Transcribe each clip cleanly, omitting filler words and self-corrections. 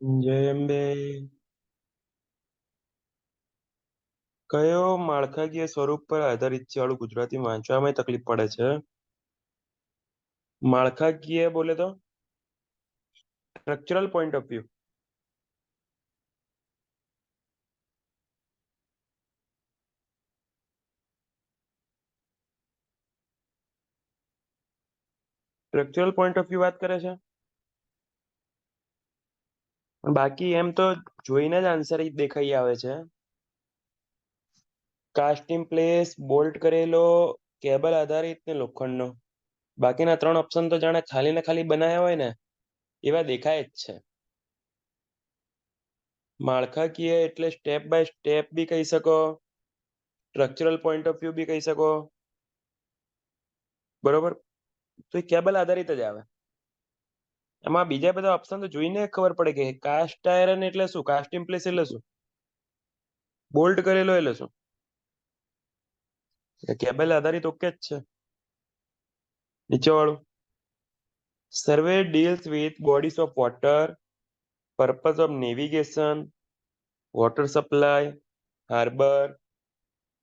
જય અંબે. કયો માળખાકીય સ્વરૂપ પર આધારિત છે? વાળું ગુજરાતી વાંચવામાં તકલીફ પડે છે. માળખાકીય બોલે તો structural point of view. Structural point of view વાત કરે છે. બાકી એમ તો જોઈને જ આન્સર દેખાઈ આવે છે. કાસ્ટ ઇન પ્લેસ, બોલ્ટ કરેલો, કેબલ આધારિત ને લોખંડનો. બાકીના ત્રણ ઓપ્શન તો જાણે ખાલી ને ખાલી બનાવ્યા હોય ને એવા દેખાય જ છે. માળખાકીય એટલે સ્ટેપ બાય સ્ટેપ બી કહી શકો, સ્ટ્રક્ચરલ પોઈન્ટ ઓફ વ્યૂ બી કહી શકો. બરોબર, તો એ કેબલ આધારિત જ આવે. એમાં બીજા બધા ઓપ્શન તો જોઈને ખબર પડે કે કાસ્ટ આયરન એટલે શું, કાસ્ટ ઇન પ્લેસ એટલે શું, બોલ્ટ કરેલો એટલે શું. કેબલ આધારિત ઓકે જ છે. નીચે વાળું, survey deals with bodies of water, purpose of navigation, water supply, harbour,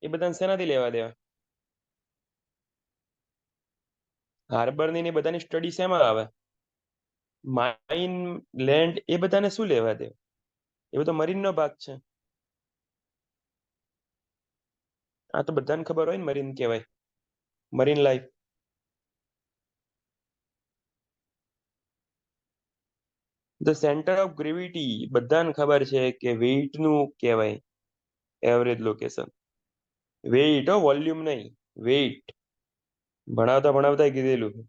એ બધા શેનાથી લેવા દેવા? હાર્બર ની બધાની સ્ટડી શેમાં આવે? માઇન, લેન્ડ, એ બધાને શું લેવા દે? એ બધો મરીન નો ભાગ છે. આ તો બધાને ખબર હોય ને, મરીન કહેવાય, marine life. The centre of gravity બધાને ખબર છે કે વેઇટ નું કહેવાય, એવરેજ લોકેશન. વેઇટ, વોલ્યુમ નહીં, વેઇટ. ભણાવતા ભણાવતા કીધેલું.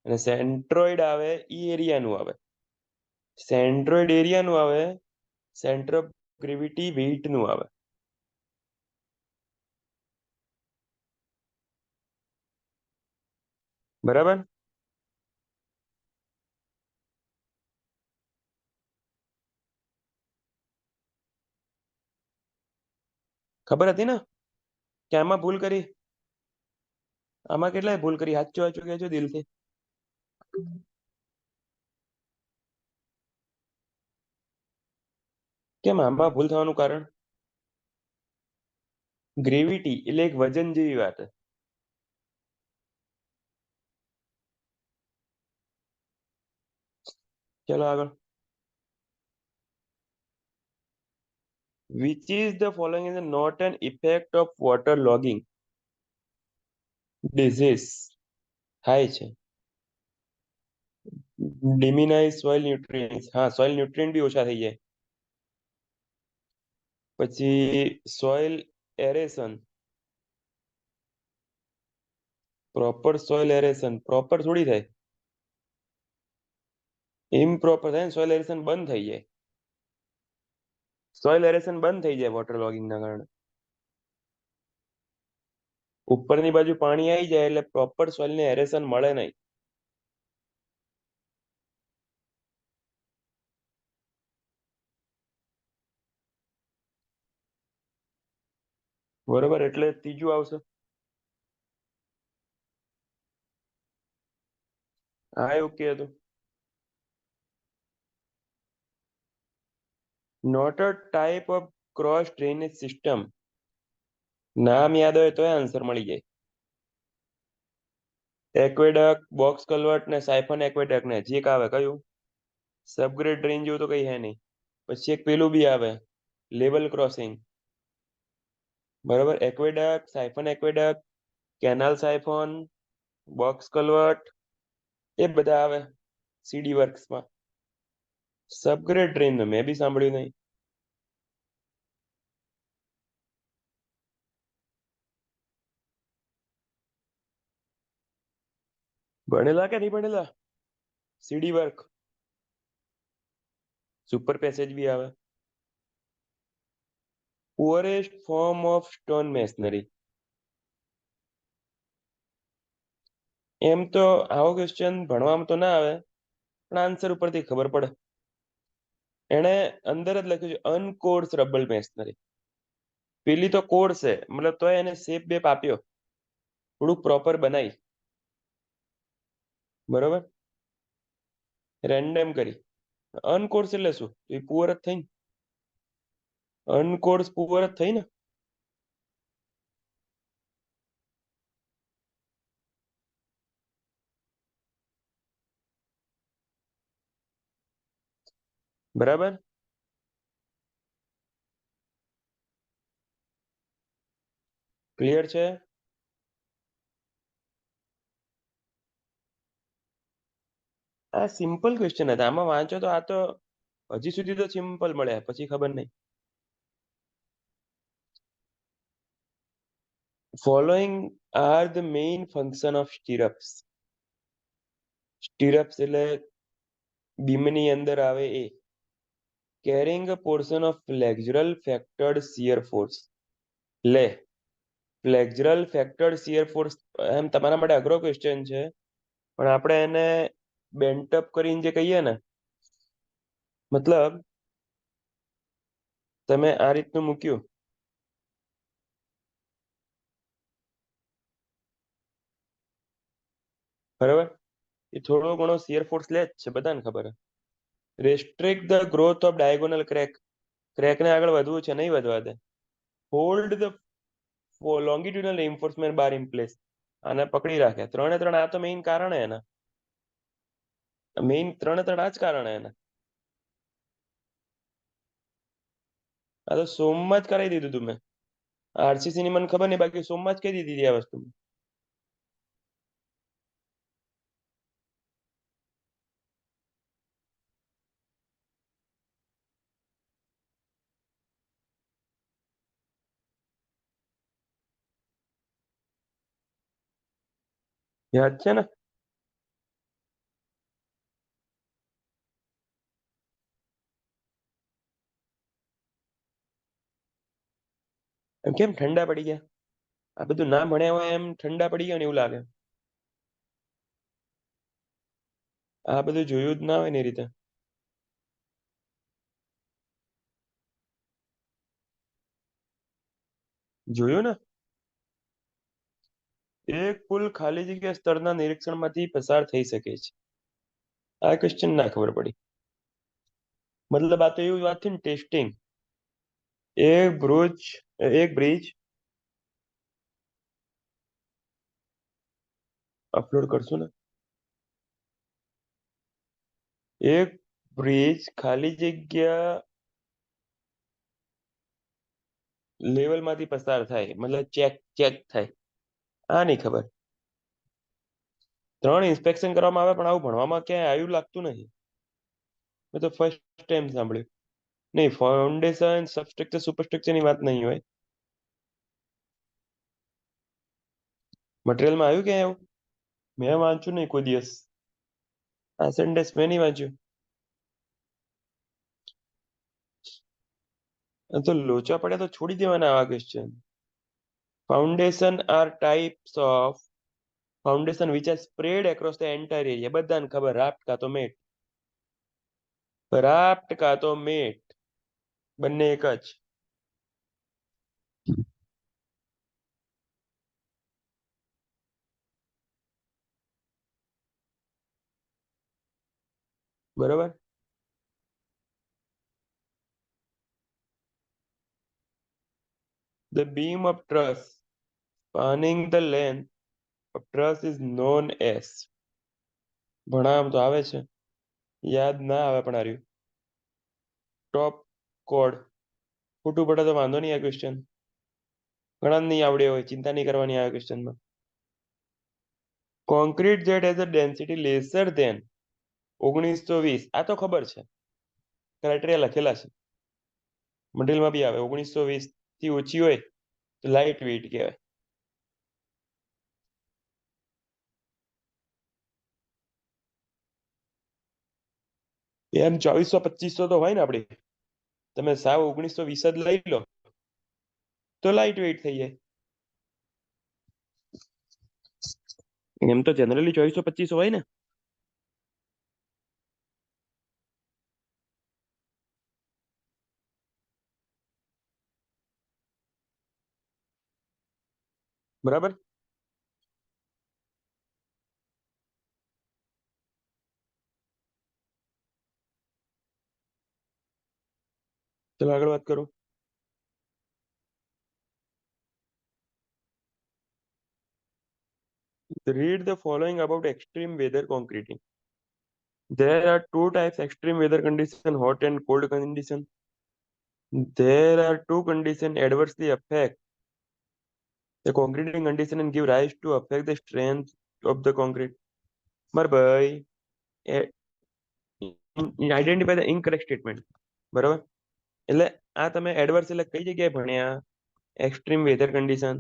અને સેન્ટ્રોઇડ આવે ઈ એરિયાનું આવે, સેન્ટ્રોઇડ એરિયાનું આવે, સેન્ટર ઓફ ગ્રેવિટી વેઇટ નું આવે. બરાબર. ખબર હતી ને કે આમાં ભૂલ કરી? આમાં કેટલાય ભૂલ કરી? સાચું સાચું કહેજો દિલથી. કેમ આમાં ભૂલ થવાનું કારણ? ગ્રેવિટી એટલે એક વજન જેવી વાત. ચલો આગળ. Which is the following is not an effect of water logging disease? થાય છે. Diminize soil nutrients. હા, સોઇલ ન્યુટ્રિયન્ટ બી ઓછા થઈ જાય. પછી soil aeration, proper soil aeration proper થોડી થાય, ઇમ્પ્રોપર થાય ને. સોઇલ એરેશન બંધ થઈ જાય, સોઇલ એરેશન બંધ થઈ જાય વોટર લોગિંગ ના કારણે. ઉપરની બાજુ પાણી આવી જાય એટલે પ્રોપર સોઇલ ને એરેશન મળે નહીં. બરોબર, એટલે ત્રીજું આવશે. હા, એવું કે હતું. Not a type of cross drainage system. નામ યાદ હોય તો આન્સર મળી જાય. એક્વેડક, બોક્સ કલ્વર્ટ ને સાયફન એક્વેડક ને જે આવે કયું? સબગ્રેડ ડ્રેન જેવું તો કઈ હે નહીં. પછી એક પેલું બી આવે, લેવલ ક્રોસિંગ. બરોબર, એક્વેડક, સાયફન એક્વેડક, કેનાલ સાયફોન, બોક્સ કલ્વર્ટ, એ બધા આવે સીડી વર્ક્સમાં. સબગ્રેડ ડ્રેન મેં બી સાંભળ્યું નહીં. ભણેલા કે નહીં ભણેલા? સીડી વર્ક, સુપર પેસેજ બી આવે. પુઅરેસ્ટ ફોર્મ ઓફ સ્ટોન મેસનરી. એમ તો આવો ક્વેશ્ચન ભણવામાં તો ના આવે, પણ આન્સર ઉપરથી ખબર પડે. એને અંદર જ લખ્યું છે અનકોર્સ રબલ મેસનરી. પેલી તો કોર્સ છે, મતલબ તો એને શેપ બેપ આપ્યો, થોડુંક પ્રોપર બનાવી. બરોબર, રેન્ડમ કરી. અનકોર્સ એટલે શું? એ પુઅર જ થઈ ને. અનકોર્સ પુઅર જ થઈ ને. બરાબર. ક્લિયર છે? આ સિમ્પલ ક્વેશ્ચન હતા. આમાં વાંચો તો આ તો હજી સુધી તો સિમ્પલ મળ્યા, પછી ખબર નહીં. Following are the main function of stirrups. Stirrups એટલે બીમની અંદર આવે એ. Carrying a portion of flexural factored shear force. લે, ફ્લેક્ઝરલ ફેક્ટર્ડ શિયર ફોર્સ એમ તમારા માટે અઘરો ક્વેશ્ચન છે, પણ આપણે એને બેન્ટઅપ કરીને જે કહીએ ને, મતલબ તમે આ રીતનું મૂક્યું, બરાબર, એ થોડો ઘણો શિયર ફોર્સ લે જ છે, બધાને ખબર. Restrict the growth of diagonal crack. ક્રેકને આગળ વધવું છે, નહીં વધવા દે. Hold the longitudinal reinforcement bar in place. આને પકડી રાખે. ત્રણે ત્રણ આ તો મેઇન કારણ હે એના. મેઇન ત્રણે ત્રણ આ જ કારણ હે એના. આ તો સોમમાં જ કરાવી દીધું તું મેં. આરસીસી ની મને ખબર નહીં, બાકી સોમમાં જ કહી દીધી હતી આ વસ્તુ. યાદ છે ને? એમ કેમ ઠંડા પડી ગયા? આ બધું ના ભણ્યા હોય એમ ઠંડા પડી ગયા ને એવું લાગે. આ બધું જોયું જ ના હોય ને એ રીતે. જોયું ને? એક પુલ ખાલી જગ્યા સ્તરના નિરીક્ષણમાંથી પસાર થઈ શકે છે. આ ક્વેશ્ચન ના ખબર પડી. મતલબ આ તો એવું વાત છે ને, ટેસ્ટિંગ. એક બ્રિજ અપલોડ કરશું ને. એક બ્રિજ ખાલી જગ્યા લેવલ માંથી પસાર થાય, મતલબ ચેક ચેક થાય. આ નહીં ખબર. 3 ઇન્સ્પેક્શન કરવામાં આવે, પણ આવું ભણવામાં ક્યાંય આવ્યું લાગતું નથી. મેં તો ફર્સ્ટ ટાઈમ સાંભળ્યું. નહીં, ફાઉન્ડેશન સબસ્ટ્રક્ચર સુપરસ્ટ્રક્ચર ની વાત નહીં હોય. મટીરિયલમાં આવ્યું ક્યાંય એવું? મેં વાંચ્યું નહીં કોઈ દિવસ. આ સેન્ટેન્સ મેં નહીં વાંચ્યું. તો લોચા પડ્યા તો છોડી દેવાના આવા question. Foundation are types of foundation which are spread across the entire area. બધાને ખબર, રાફ્ટ કાં તો મેટ. રાફ્ટ કાં તો મેટ, બંને એક જ. બરોબર. The beam of truss spanning the length of truss is known as. ભણામ તો આવે છે, યાદ ના આવે પણ હાર્યું. ટોપ કોડ. ખોટું પડે તો વાંધો નહીં આ ક્વેશ્ચન. ઘણા નહીં આવડે હોય, ચિંતા નહીં કરવાની આ ક્વેશ્ચનમાં. Concrete jet has a density lesser than 1920. આ તો ખબર છે, ક્રાઇટેરિયા લખેલા છે. મટીરિયલમાં બી આવે. 1920 થી ઓછી હોય તો લાઇટ વેઇટ કહેવાય. એમ 2400-2500 તો હોય ને આપડે. તમે સાવ 1920 જ લઈ લો તો લાઇટ વેઇટ થઈ જાય. એમ તો જનરલી 2400-2500 હોય ને. બરાબર. ચલો આગળ વાત કરો. Read the following about extreme weather concreting. There are two types: extreme weather condition, hot and cold condition. There are two conditions adversely affect the concreting condition and give rise to affect the strength of the concrete. મારા ભાઈ, identify the incorrect statement. બરાબર. એટલે આ તમે adverse એટલે કઈ જગ્યાએ ભણ્યા? Extreme weather condition.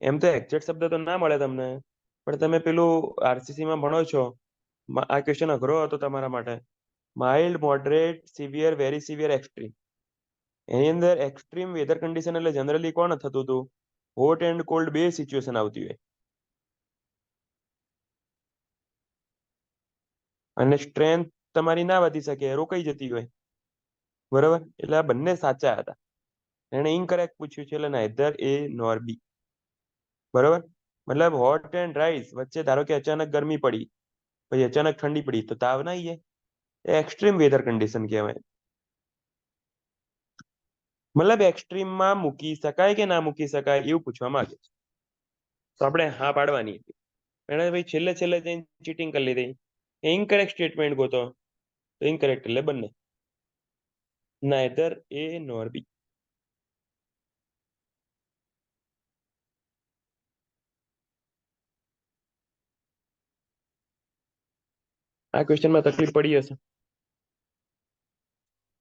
એમ તો એક્ઝેક્ટ શબ્દ તો ના મળે તમને, પણ તમે પેલું આરસીસી માં ભણો છો. આ ક્વેશ્ચન અઘરો હતો તમારા માટે. Mild, moderate, severe, very severe, extreme. એની અંદર એક્સ્ટ્રીમ વેધર કન્ડિશન એટલે જનરલી કોણ થતું હતું? હોટ એન્ડ કોલ્ડ બે સિચ્યુએશન આવતી હોય, અને સ્ટ્રેન્થ તમારી ના વધી શકે, રોકાઈ જતી હોય. બરાબર. એટલે આ બંને સાચા હતા. એને ઇનકરેક્ટ પૂછ્યું છે, એટલે નાઈધર એ નોર બી. બરાબર. મતલબ હોટ એન્ડ રાઈસ વચ્ચે ધારો કે અચાનક ગરમી પડી, પછી અચાનક ઠંડી પડી, તો તાવ ના આવીએ, એ એક્સ્ટ્રીમ વેધર કન્ડિશન કહેવાય. મતલબ એક્સ્ટ્રીમમાં મૂકી શકાય કે ના મૂકી શકાય એવું પૂછવા માંગે છે. તો આપણે હા પાડવાની હતી. એને ભાઈ છેલ્લે છેલ્લે જઈને ચીટિંગ કરી લીધી. ઇનકરેક્ટ સ્ટેટમેન્ટ ગોતો, તો ઇનકરેક્ટ એટલે બંને. નાઈધર એ નોર બી. આ ક્વેશ્ચનમાં તકલીફ પડી હશે.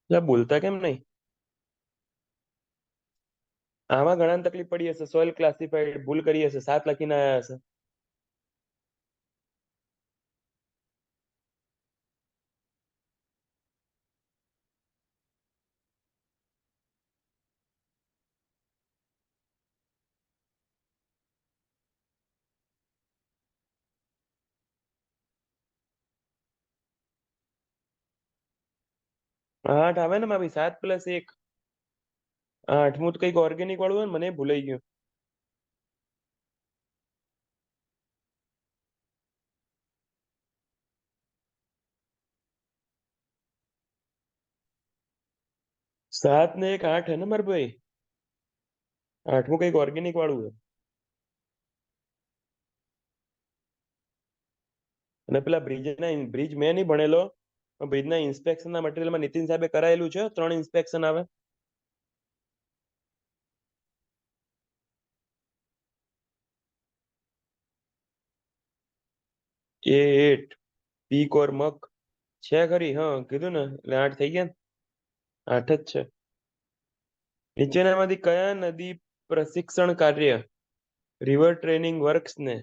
એટલે બોલતા કેમ નહીં? આમાં ઘણા તકલીફ પડી હશે. સોઇલ ક્લાસિફાઈડ ભૂલ કરી હશે, 7 લખીને આવ્યા હશે. આઠ આવે ને ભાઈ, 7 + 1. આઠમું તો કઈક ઓર્ગેનિક વાળું હોય ને, મને ભૂલાઈ ગયું. સાત ને એક 8 હે ને મારે ભાઈ. આઠમું કઈક ઓર્ગેનિક વાળું હોય. અને પેલા બ્રિજ મેં નહીં ભણેલો, પણ બ્રિજના ઇન્સ્પેક્શનના મટીરિયલમાં નીતિન સાહેબે કરાયેલું છે. 3 ઇન્સ્પેક્શન આવે. A8 પીક ઓર મક છે ખરી? હા કીધું ને, એટલે 8 થઈ ગયા ને. 8 જ છે. નીચેનામાંથી કયા નદી પ્રશિક્ષણ કાર્ય, રિવર ટ્રેનિંગ વર્ક્સને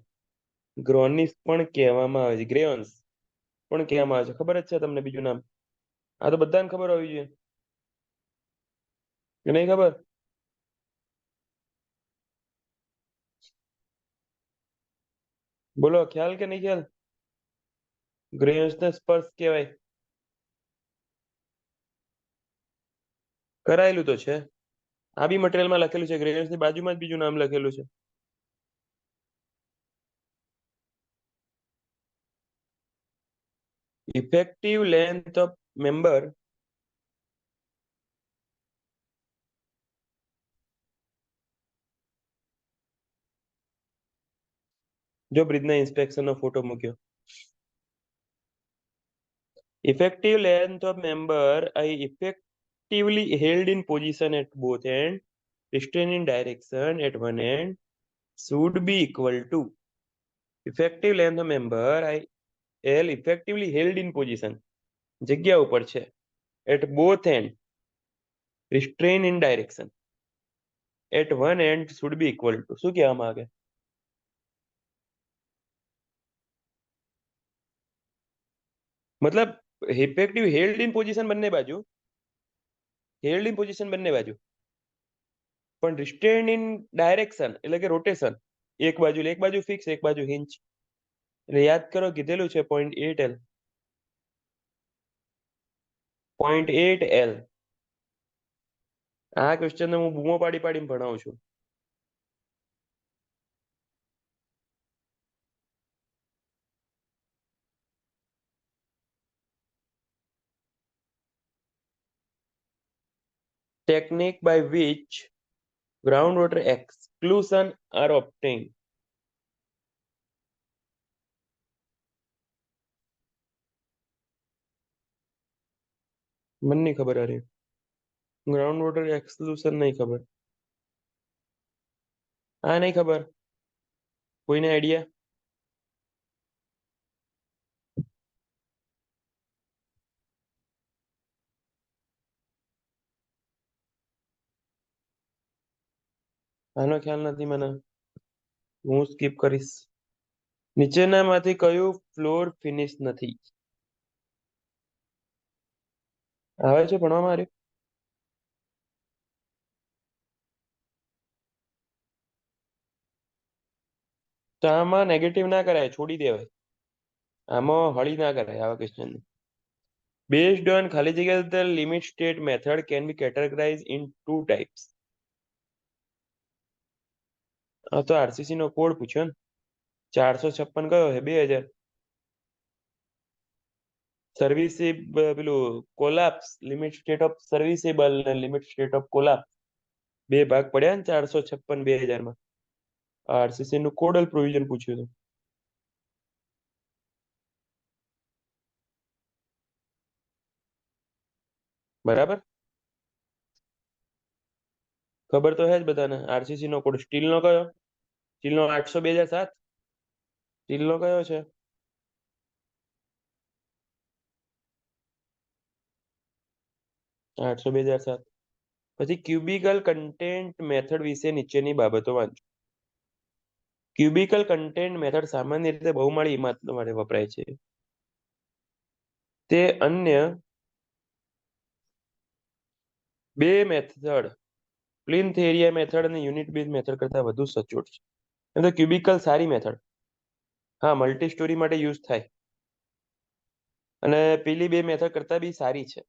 ગ્રોનિસ પણ કહેવામાં આવે છે? ગ્રેયોન્સ પણ કહેવામાં આવે છે. ખબર જ છે તમને બીજું નામ? આ તો બધાને ખબર હોવી જોઈએ, કે નહીં ખબર? બોલો, ખ્યાલ કે નહીં ખ્યાલ? ગ્રેયોન્સ ને સ્પર્શ કહેવાય. કરાયેલું તો છે. આ બી મટીરિયલમાં લખેલું છે. ગ્રેયોન્સ ની બાજુમાં જ બીજું નામ લખેલું છે. Effective length of member. જો બ્રિજના ઇન્સ્પેક્શન નો ફોટો મૂક્યો. Effective length of member I effectively held in position at both ends, restrained in direction at one end, should be equal to effective length of member I L effectively held in position જગ્યા ઉપર છે at both end, restrained in direction at one end should be equal to. શું કહેવા માંગે? મતલબ effective held in position બંને બાજુ, held in position બંને બાજુ, પણ રિસ્ટ્રેન્ડ ઇન ડાયરેક્શન એટલે કે રોટેશન એક બાજુ, એક બાજુ ફિક્સ, એક બાજુ હિંચ. એટલે યાદ કરો, કીધેલું છે 0.8 L. 0.8 L. આ ક્વેશ્ચન હું બૂમો પાડી પાડીને ભણાવું છું. technique by which groundwater exclusion are obtained. મને નહીં ખબર આ રહી. ગ્રાઉન્ડ વોટર એક્સક્લુઝન નહીં ખબર. આ નહીં ખબર. કોઈને આઈડિયા? આનો ખ્યાલ નથી મને. હું સ્કીપ કરીશ. નીચેનામાંથી કયું ફ્લોર ફિનિશ નથી? આવે છે ભણવામાં આવ્યું? તો આમાં નેગેટિવ ના કરાય, છોડી દેવાય. આમાં હળી ના કરાય આવા ક્વેશ્ચન. બેઝડ ઓન ખાલી જગ્યા the limit state method can be categorized in two types. આ તો આરસીસી નો કોડ પૂછ્યો ને. 456 કયો છે? 2000. સર્વિસેબલ પેલું collapse, limit state of serviceable ને લિમિટ સ્ટેટ ઓફ કોલાપ્સ બે ભાગ પડ્યા ને 456 2000 માં. આરસીસી નું કોડલ પ્રોવિઝન પૂછ્યું હતું. બરાબર, ખબર તો હે જ બધાને. આરસીસી નો કોડ સ્ટીલ નો કયો? સ્ટીલ નો 800 2007. સ્ટીલ નો કયો છે? 800 2007. પછી ક્યુબિકલ કન્ટેન્ટ મેથડ વિશે નીચેની બાબતો વાંચો. ક્યુબિકલ કન્ટેન્ટ મેથડ સામાન્ય રીતે બહુમાળી ઇમારતો માટે વપરાય છે. તે અન્ય બે મેથડ, પ્લિન્થ એરિયા મેથડ અને યુનિટ બેઝ મેથડ કરતા વધુ સચોટ છે. એમ તો ક્યુબિકલ સારી મેથડ, હા, મલ્ટી સ્ટોરી માટે યુઝ થાય, અને પેલી બે મેથડ કરતા બી સારી છે.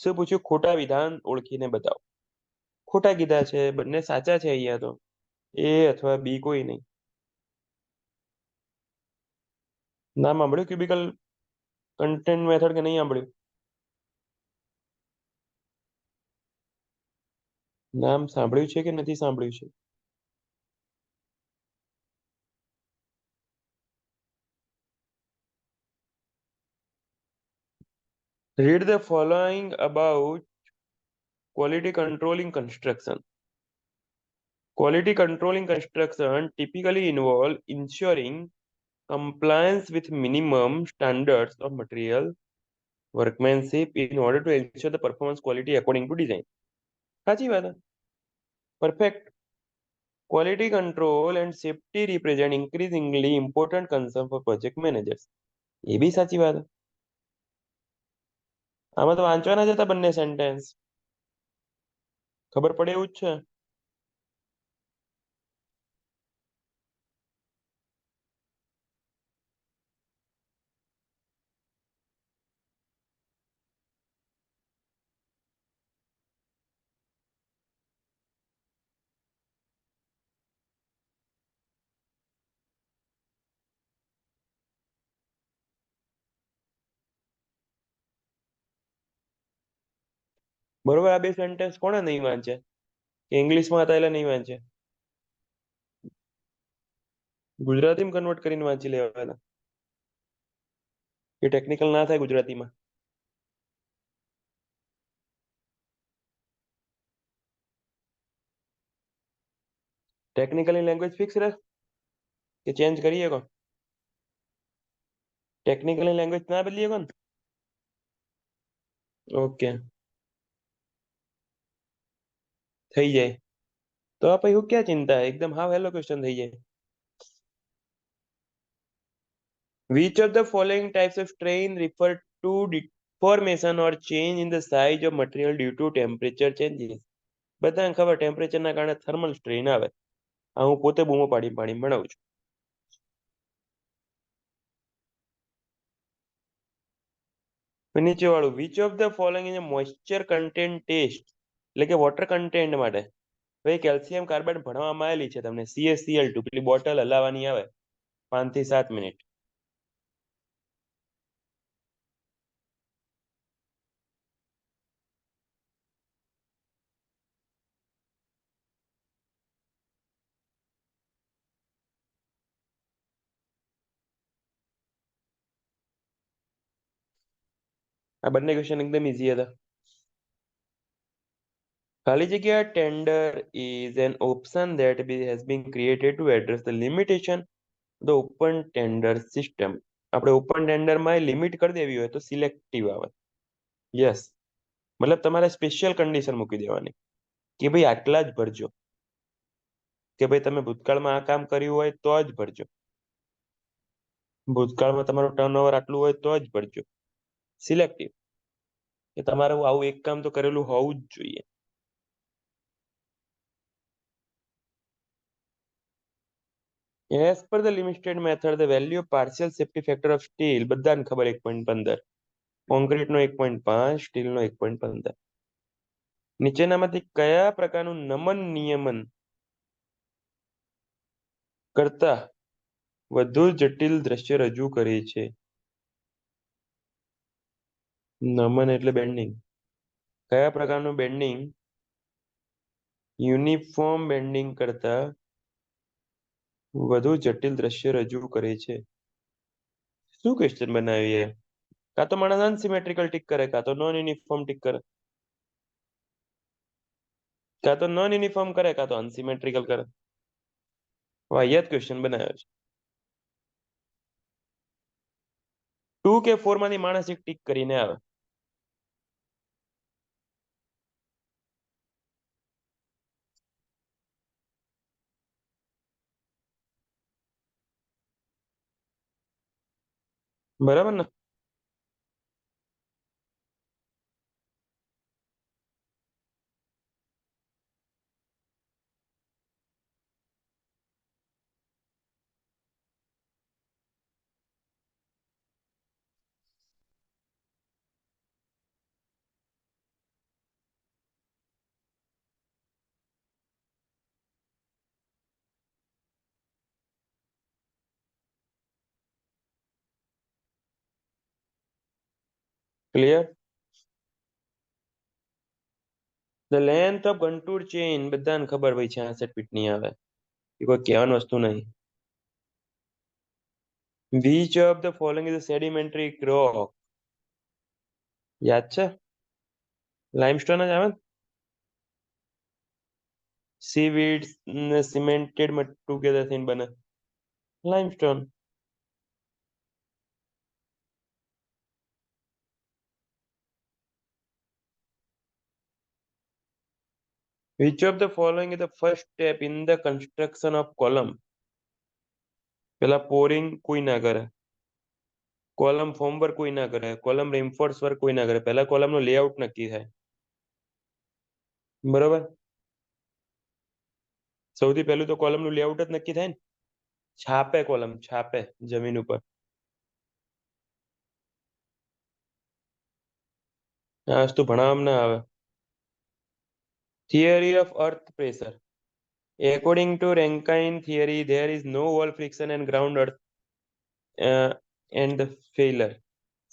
શું પૂછ્યું? ખોટા વિધાન ઓળખીને બતાવો. ખોટા કીધા છે, બંને સાચા છે અહીંયા તો. એ અથવા બી કોઈ નહીં. નામ સાંભળ્યું ક્યુબિકલ કન્ટેન્ટ મેથડ કે નહીં સાંભળ્યું? નામ સાંભળ્યું છે કે નથી સાંભળ્યું છે? Read the following about quality controlling construction. Quality controlling construction typically involve ensuring compliance with minimum standards of material workmanship in order to ensure the performance quality according to design. સાચી વાત. Perfect. Quality control and safety represent increasingly important concern for project managers. એ બી સાચી વાત. આમાં તો વાંચવાના જ હતા બંને sentence. ખબર પડે એવું જ છે. બરોબર. આ બે સેન્ટેન્સ કોણે નહીં વાંચે? ઇંગ્લિશમાં હતા એટલે નહીં વાંચે? ગુજરાતીમાં કન્વર્ટ કરીને વાંચી લેવાના. એ ટેકનિકલ ના થાય ગુજરાતીમાં. ટેકનિકલી લેંગ્વેજ ફિક્સ રહે કે ચેન્જ કરીએ? કોણ ટેકનિકલી લેંગ્વેજ ના બદલીએ? કોણ ઓકે થઈ જાય તો પછી હું ક્યાં ચિંતા? એકદમ હાવ હેલો ક્વેશ્ચન થઈ જાય. Which of the following types of strain refer to deformation or change in the size of material due to temperature changes? બધાને ખબર, ટેમ્પરેચરના કારણે થર્મલ સ્ટ્રેન આવે. આ હું પોતે બૂમો પાડી પાડી ભણાવું છું. નીચે વાળું which of the following is moisture content test, એટલે કે વોટર કન્ટેન્ટ માટે ભાઈ કેલ્શિયમ કાર્બાઇડ ભણવામાં આવેલી છે તમને. CaCl2 પેલી બોટલ હલાવવાની આવે 5 થી 7 મિનિટ. આ બંને ક્વેશ્ચન એકદમ ઈઝી હતા. ખાલી જગ્યા tender is an option that has been created to address the limitation of the open tender system. આપણે ઓપન ટેન્ડરમાં લિમિટ કરી દેવી હોય તો સિલેક્ટિવ આવે. યસ, મતલબ તમારે સ્પેશિયલ કન્ડિશન મૂકી દેવાની કે ભાઈ આટલા જ ભરજો, કે ભાઈ તમે ભૂતકાળમાં આ કામ કર્યું હોય તો જ ભરજો, ભૂતકાળમાં તમારું ટર્નઓવર આટલું હોય તો જ ભરજો. સિલેક્ટિવ, કે તમારે આવું એક કામ તો કરેલું હોવું જ જોઈએ. As per the limited method, the value of partial safety factor of steel બધાને ખબર 1.15, કોન્ક્રીટ નો 1.5, સ્ટીલ નો 1.15. નીચેનામાંથી કયા પ્રકારનું નમન નિયમન કરતા વધુ જટિલ દ્રશ્ય રજૂ કરે છે? નમન એટલે બેન્ડિંગ. કયા પ્રકારનું બેન્ડિંગ યુનિફોર્મ બેન્ડિંગ કરતા વધુ જટિલ દ્રશ્ય રજૂ કરે છે? શું ક્વેશ્ચન બનાવીએ? કાં તો માણસ અનસિમેટ્રિકલ ટીક કરે, કાં તો નોન યુનિફોર્મ ટીક કરે, કાં તો નોન યુનિફોર્મ કરે, કાં તો અનસિમેટ્રિકલ કરે. વાહિયાત ક્વેશ્ચન બનાવ્યો છે. 2 કે 4 માંથી માણસ એક ટીક કરીને આવે. બરાબર ને? Clear? The length of contour chain બધાને ખબર હોય છે 66 ફીટ ની આવે, એ કોઈ કહેવાની વસ્તુ નહીં. Which of the following is sedimentary rock? યાદ છે? લાઇમસ્ટોન જ આવે ને? સીવીડ ને સિમેન્ટેડ ટુગેધર થઈને બને limestone. Which of the following is the first step in the construction of column? પેલા પોરિંગ કોઈ ના કરે, કોલમ ફોર્મ વર્ક કોઈ ના કરે, કોલમ રેન્ફોર્સ વર્ક કોઈ ના કરે, પહેલા કોલમ નો લેઆઉટ નક્કી થાય. બરોબર? સૌથી પહેલું તો કોલમ નું લેઆઉટ જ નક્કી થાય ને. છાપે કોલમ, છાપે જમીન ઉપર. આ વસ્તુ ભણાવવામાં ના આવે. Theory of earth pressure. According to Rankine theory, there is no wall friction and ground earth and the failure.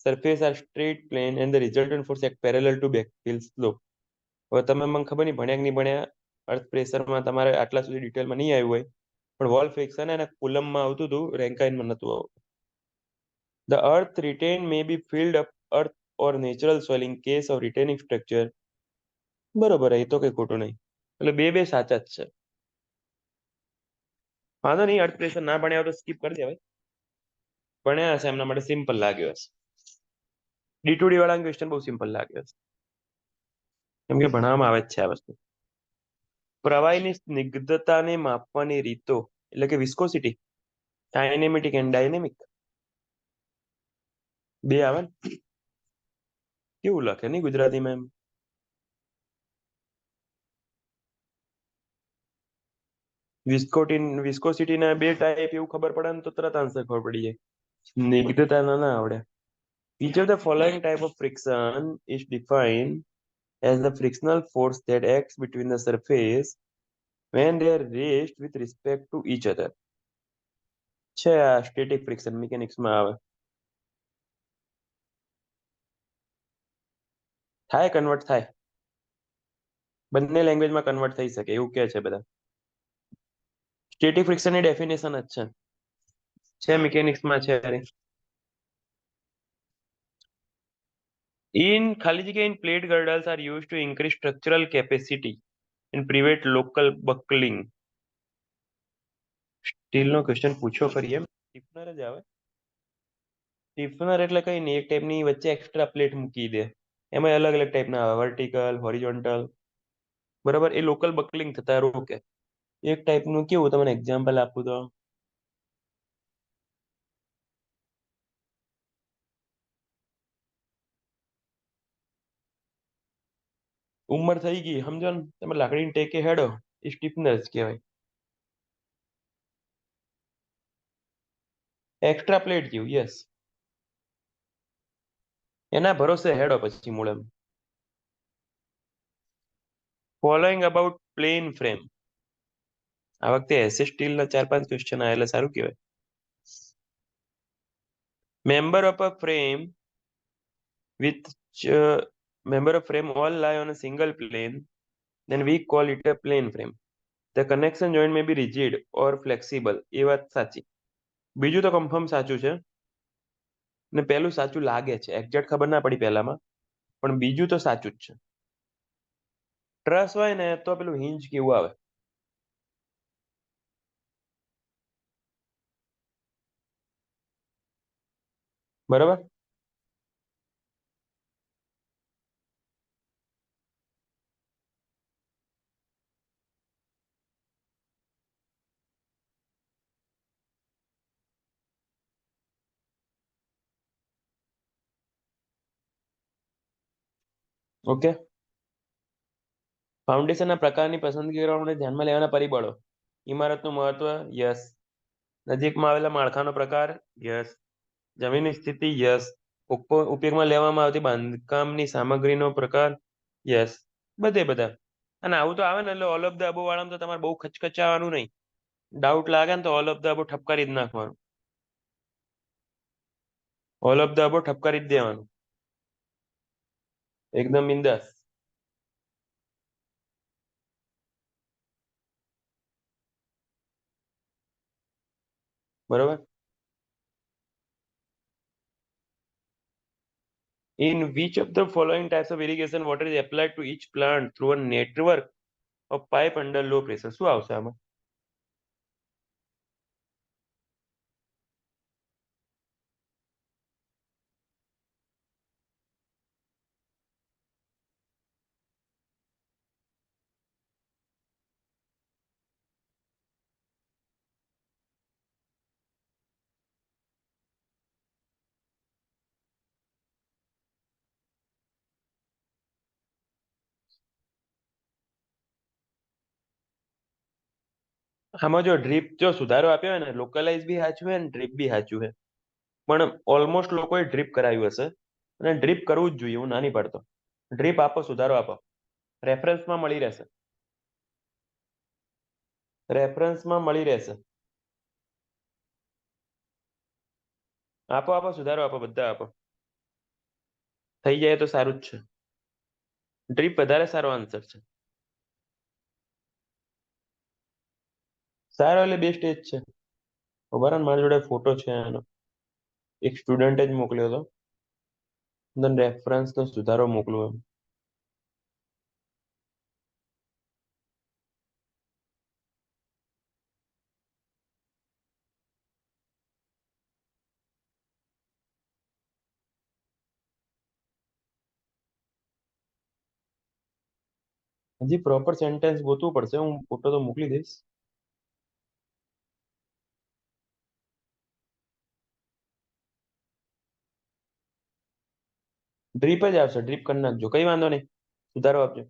Surface are straight plane and the resultant force act parallel to backfill slope. હવે તમે મને ખબર નહીં ભણ્યા કે નહીં ભણ્યા, અર્થ પ્રેશરમાં તમારે આટલા સુધી ડિટેલમાં નહીં આવ્યું હોય, પણ વોલ ફ્રિક્શન અને કુલમમાં આવતું હતું, રેન્કાઇનમાં નહોતું આવતું. The earth retain may be filled up earth or natural soil in case of retaining structure. બરોબર, એ તો કઈ ખોટું નહીં. એટલે બે બે સાચા જ છે. વાંધો નહીં, અર્થ પ્રેશર ના ભણ્યા હોય તો સ્કીપ કરી દેવાય. ભણ્યા હશે એમના માટે સિમ્પલ લાગ્યો હશે. ડી વાળા ક્વેશ્ચન બહુ સિમ્પલ લાગ્યો હશે, કેમ કે ભણવામાં આવે જ છે આ વસ્તુ. પ્રવાહીની સ્નિગ્ધતાને માપવાની રીતો એટલે કે વિસ્કોસિટી, કાઇનેમેટિક એન્ડ ડાયનેમિક, બે આવે ને. કેવું લખે નહીં ગુજરાતીમાં એમ? વિસ્કોસિટી ના બે ટાઈપ એવું ખબર પડે ને તો તરત આન્સર ખબર પડી જાય. સ્નિગ્ધતા ના આવડે. Each of the following type of friction is defined as the frictional force that acts between the surface when they are raised with respect to each other. છે આ સ્ટેટિક ફ્રિક્શન મિકેનિક્સમાં આવે. થાય, કન્વર્ટ થાય, બંને લેંગ્વેજમાં કન્વર્ટ થઈ શકે એવું કે છે બધા. સ્ટેટિક ફ્રિક્શનની ડેફિનેશન જ છે મિકેનિક્સમાં છે. ખાલી જગ્યા in plate girders are use to increase structural capacity in prevent local buckling. સ્ટીલનો ક્વેશ્ચન પૂછો ખરી એમ સ્ટીફનર જ આવે. સ્ટીફનર એટલે કઈ નહીં, એક ટાઈપની વચ્ચે એક્સ્ટ્રા પ્લેટ મૂકી દે. એમાં અલગ અલગ ટાઈપના આવે, વર્ટિકલ, હોરિઝોન્ટલ. બરાબર, એ લોકલ બકલિંગ થતા રોકે. એક ટાઈપનું કેવું, તમને એક્ઝામ્પલ આપું તો ઉંમર થઈ ગઈ સમજો ને, તમે લાકડીની ટેકે હેડો, એ સ્ટીફનર જ કહેવાય. એક્સ્ટ્રા પ્લેટ જેવું, યસ. એના ભરોસે હેડો પછી મૂળમ. Following about plane frame. આ વખતે એસે સ્ટીલના 4-5 ક્વેશ્ચન આવે એટલે સારું કહેવાય. Member of a frame with member of frame all lie on a single plane, then we call it a plane frame. The connection joint may be rigid or flexible. એ વાત સાચી. બીજું તો કન્ફર્મ સાચું છે ને પહેલું સાચું લાગે છે, એક્ઝેક્ટ ખબર ના પડી પહેલામાં, પણ બીજું તો સાચું જ છે. ટ્રસ હોય ને તો પેલું હિંજ કેવું આવે. બરાબર. ઓકે. ફાઉન્ડેશનના પ્રકારની પસંદગી કરવા માટે ધ્યાનમાં લેવાના પરિબળો. ઇમારતનું મહત્વ, યસ. નજીકમાં આવેલા માળખાનો પ્રકાર, યસ. જમીનની સ્થિતિ, યસ. ઉપયોગમાં લેવામાં આવતી બાંધકામની સામગ્રીનો પ્રકાર, યસ. બધે બધા. અને આવું તો આવે ને એટલે ઓલ ઓફ ધ અબો વાળામાં તો તમારે બહુ ખચખચાવાનું નહીં. ડાઉટ લાગે ને તો ઓલ ઓફ ધ અબો ઠપકારી જ નાખવાનું. ઓલ ઓફ ધ અબો ઠપકારી જ દેવાનું. એકદમ બિંદાસ. બરોબર. In which of the following types of irrigation water is applied to each plant through a network of pipe under low pressure? શું આવશે આમાં? આમાં જો ડ્રીપ જો સુધારો આપ્યો હોય ને, લોકલાઇઝ બી સાચું છે ને ડ્રીપ બી સાચું છે, પણ ઓલમોસ્ટ લોકોએ ડ્રીપ કરાવ્યું હશે અને ડ્રીપ કરવું જ જોઈએ, હું નાની પાડતો. ડ્રીપ આપો, સુધારો આપો, રેફરન્સમાં મળી રહેશે. રેફરન્સમાં મળી રહેશે. આપો આપો, સુધારો આપો, બધા આપો. થઈ જાય તો સારું જ છે. ડ્રીપ વધારે સારો આન્સર છે. સારો એટલે બેસ્ટ જ છે. ખબર ને, મારી જોડે ફોટો છે એનો, એક સ્ટુડન્ટે જ મોકલ્યો હતો. રેફરન્સ નો સુધારો મોકલું એમ. હજી પ્રોપર સેન્ટેન્સ ગોતવું પડશે, હું ફોટો તો મોકલી દઈશ. ડ્રીપ જ આવશે, ડ્રીપ કરી નાખજો, કઈ વાંધો નહીં, સુધારો આપજો.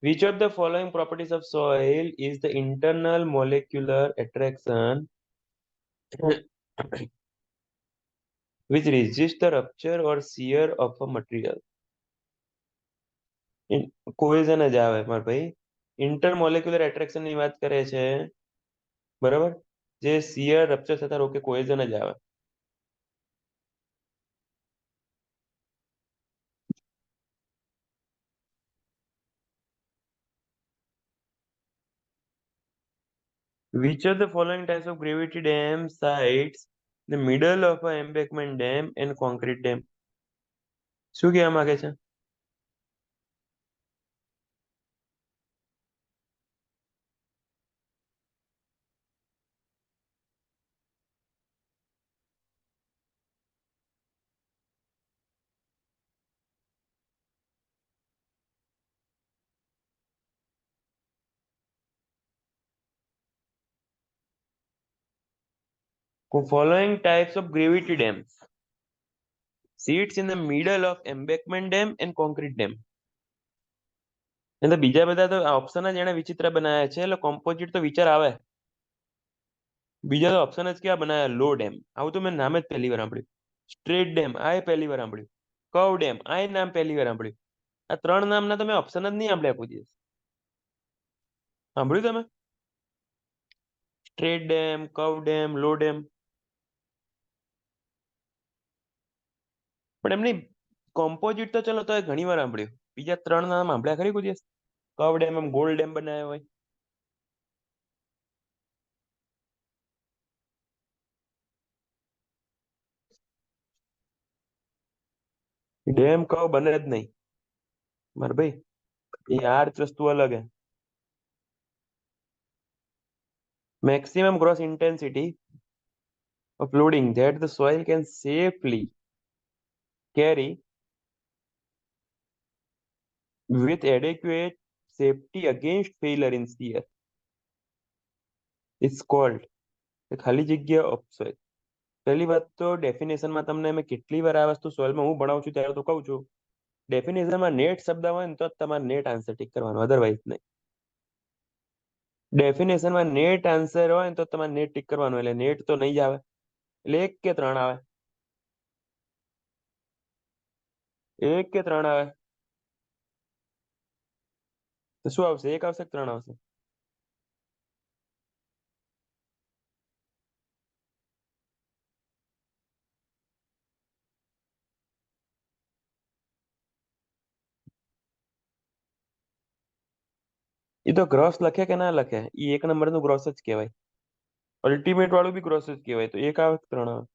Which of the following properties of soil is the internal molecular attraction which resists the rupture or shear of a material? Cohesion જ આવે મારા ભાઈ. ઇન્ટરમોલેક્યુલર એટ્રેક્શન ની વાત કરે છે, બરાબર, જે શિયર રપ્ચર થતા રોકે, કોહેઝન જ આવે. Which of the following types of gravity dam sites the middle of an embankment dam and concrete dam? શું કહેવા માંગે છે? Following types of gravity dams. Sits in the middle of embankment dam and concrete dam. એટલે બીજા બધા તો option જ એને વિચિત્ર બનાવ્યા છે, એટલે કોમ્પોઝિટ તો વિચાર આવે. બીજા તો ઓપ્શન જ કેવા બનાવ્યા, લો ડેમ, આવું તો મેં નામ જ પહેલી વાર સાંભળ્યું. સ્ટ્રેટ ડેમ આ પહેલી વાર સાંભળ્યું. કર્વ ડેમ આ નામ પહેલી વાર સાંભળ્યું. આ ત્રણ નામના તમે ઓપ્શન જ નહીં સાંભળ્યા કોઈ દિવસ. સાંભળ્યું તમે? સ્ટ્રેટ ડેમ, કર્વ ડેમ, લો ડેમ. પણ એમની કોમ્પોઝિટ તો ચલો તો ઘણી વાર સાંભળ્યું. બીજા ત્રણ નામ સાંભળ્યા ખરી કોઈ દિવસ? કર્વ ડેમ એમ ગોલ્ડ ડેમ બનાવ્યો હોય. ડેમ કર્વ બને જ નહીં મારે ભાઈ. એ આર્ચ વસ્તુ અલગ હે. Maximum gross intensity of loading that the soil can safely carry with adequate safety against failure in shear is called the ખાલી જગ્યા ઓફ સોઇલ. પહેલી વાત તો ડેફિનેશનમાં તમને મેં કેટલી વાર આ વસ્તુ સોઇલમાં હું ભણાવું છું ત્યારે તો કહું છું, ડેફિનેશનમાં નેટ શબ્દ હોય ને તો જ તમારે નેટ આન્સર ટીક કરવાનો, અધરવાઇઝ નહીં. ડેફિનેશનમાં નેટ આન્સર હોય ને તો તમારે નેટ ટીક કરવાનું, એટલે નેટ તો નહીં જ આવે. એટલે એક કે ત્રણ આવે, એક કે ત્રણ આવે. તો શું આવશે? એક આવશે કે ત્રણ આવશે? એ તો ગ્રોસ લખે કે ના લખે, એ એક નંબરનું ગ્રોસ જ કહેવાય. અલ્ટિમેટ વાળું બી ગ્રોસ જ કહેવાય. તો એક આવે કે ત્રણ આવે?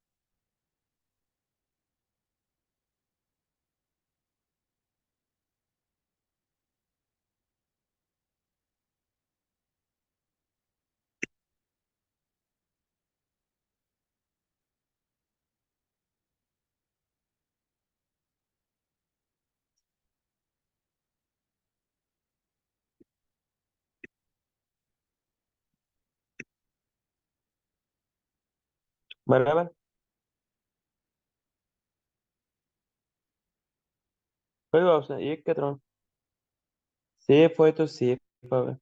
બરાબર. કયું આવશે? એક કે ત્રણ? સેફ હોય તો સેફ આવે.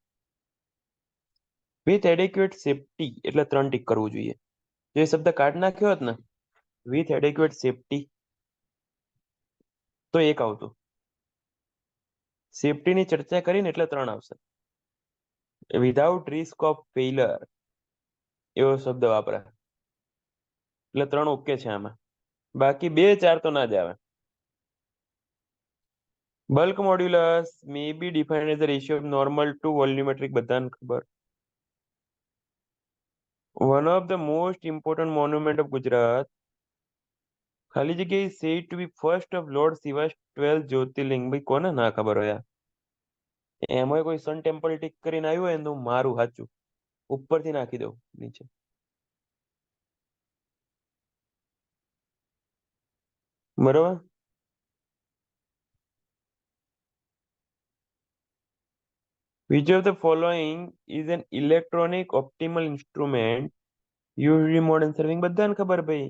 વિથ એડિક્વેટ સેફટી એટલે ત્રણ ટીક કરવું જોઈએ. જો એ શબ્દ કાઢ નાખ્યો હોત ને, વિથ એડિક્વેટ સેફટી, તો એક આવતું. સેફટીની ચર્ચા કરીને એટલે ત્રણ આવશે. વિધાઉટ રિસ્ક ઓફ ફેઇલર એવો શબ્દ વાપરાય એટલે ત્રણ ઓકે છે આમાં. બાકી બે ચાર તો ના જ આવે. Bulk modulus may be defined as the ratio of normal to volumetric, બધાને ખબર. One of the most important monument of Gujarat, ખાલી જગ્યાએ said to be first of lord Shiva's 12 jyotirlinga. ભાઈ કોને ના ખબર હોય? એમાં કોઈ સન ટેમ્પલ ટીક કરીને આવ્યું હોય ને તો હું મારું સાચું ઉપરથી નાખી દઉં નીચે. બરોબર. Which of the following is an electronic optimal instrument used in modern serving? બધાને ખબર ભાઈ.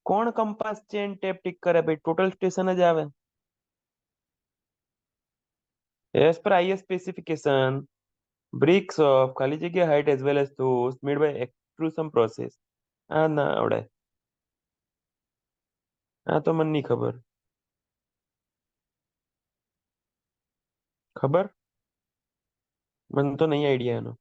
કોણ કંપાસ ચેન ટેપ ટીક કરે ભાઈ? ટોટલ સ્ટેશન જ આવે. As per IS specification, bricks of ખાલી જગ્યા height as well as those made by extrusion process. આ ના આવડે. આ તો મને નહીં ખબર. ખબર? મને તો નહીં આઈડિયા એનો.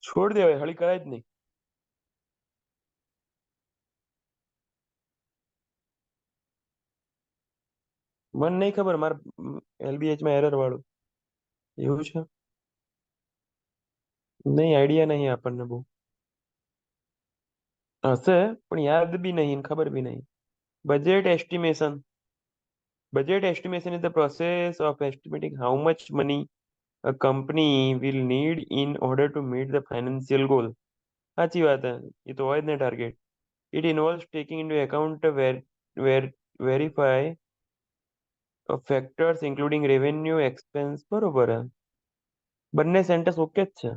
છોડ દેવાય, હળી કરાય જ નહીં. મને નહીં ખબર, મારે LBH માં એરર વાળું એવું છે. નહીં, આઈડિયા નહીં આપણને બહુ. હશે, પણ યાદ બી નહીં, ખબર બી નહીં. Budget estimation. Budget estimation is the process of estimating how much money a company will need in order to meet the financial goal. સાચી વાત હે. એ તો હોય જ ને target. It involves taking into account where verify of factors including revenue, expense. બરોબર હે. બંને સેન્ટેન્સ ઓકે જ છે.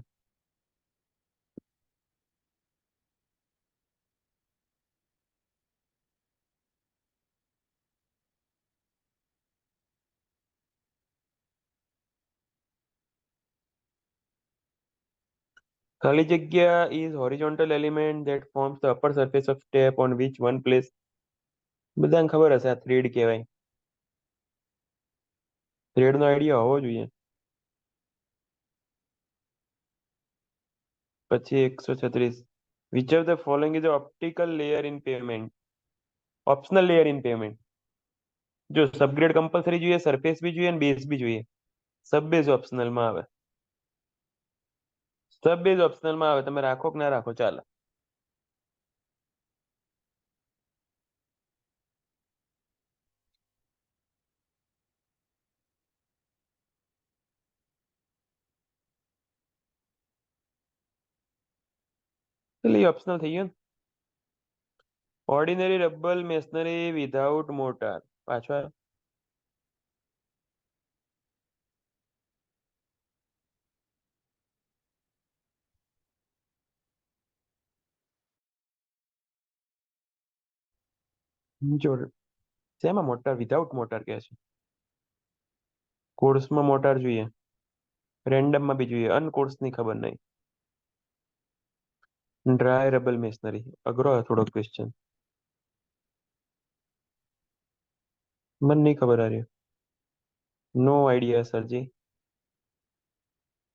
ખાલી જગ્યા is horizontal element that forms the upper surface of step on which one place. બધાને ખબર હશે આ થ્રેડ કહેવાય. થ્રેડ નો આઈડિયા હોવો જોઈએ. પછી 136. Which of the following is the optical layer in pavement? Optional layer in payment. જો સબગ્રેડ compulsory જોઈએ, સરફેસ બી જોઈએ અને બેઝ બી જોઈએ. સબ બેઝ ઓપ્શનલમાં આવે. સબ બેઝ ઓપ્શનલમાં આવે, તમે રાખો કે ના રાખો ચાલે. એટલે એ ઓપ્શનલ થઈ ગયું. Ordinary rubble masonry without mortar. પાછો આવ્યો. જો શેમાં મોટર વિધાઉટ મોટર કે છે? કોર્સમાં મોટર જોઈએ, રેન્ડમમાં બી જોઈએ, અનકોર્સની ખબર નહીં. ડ્રાય રબલ મેશનરી અઘરો થોડો ક્વેશ્ચન. મને નહીં ખબર આ રહ્યો. નો idea સરજી.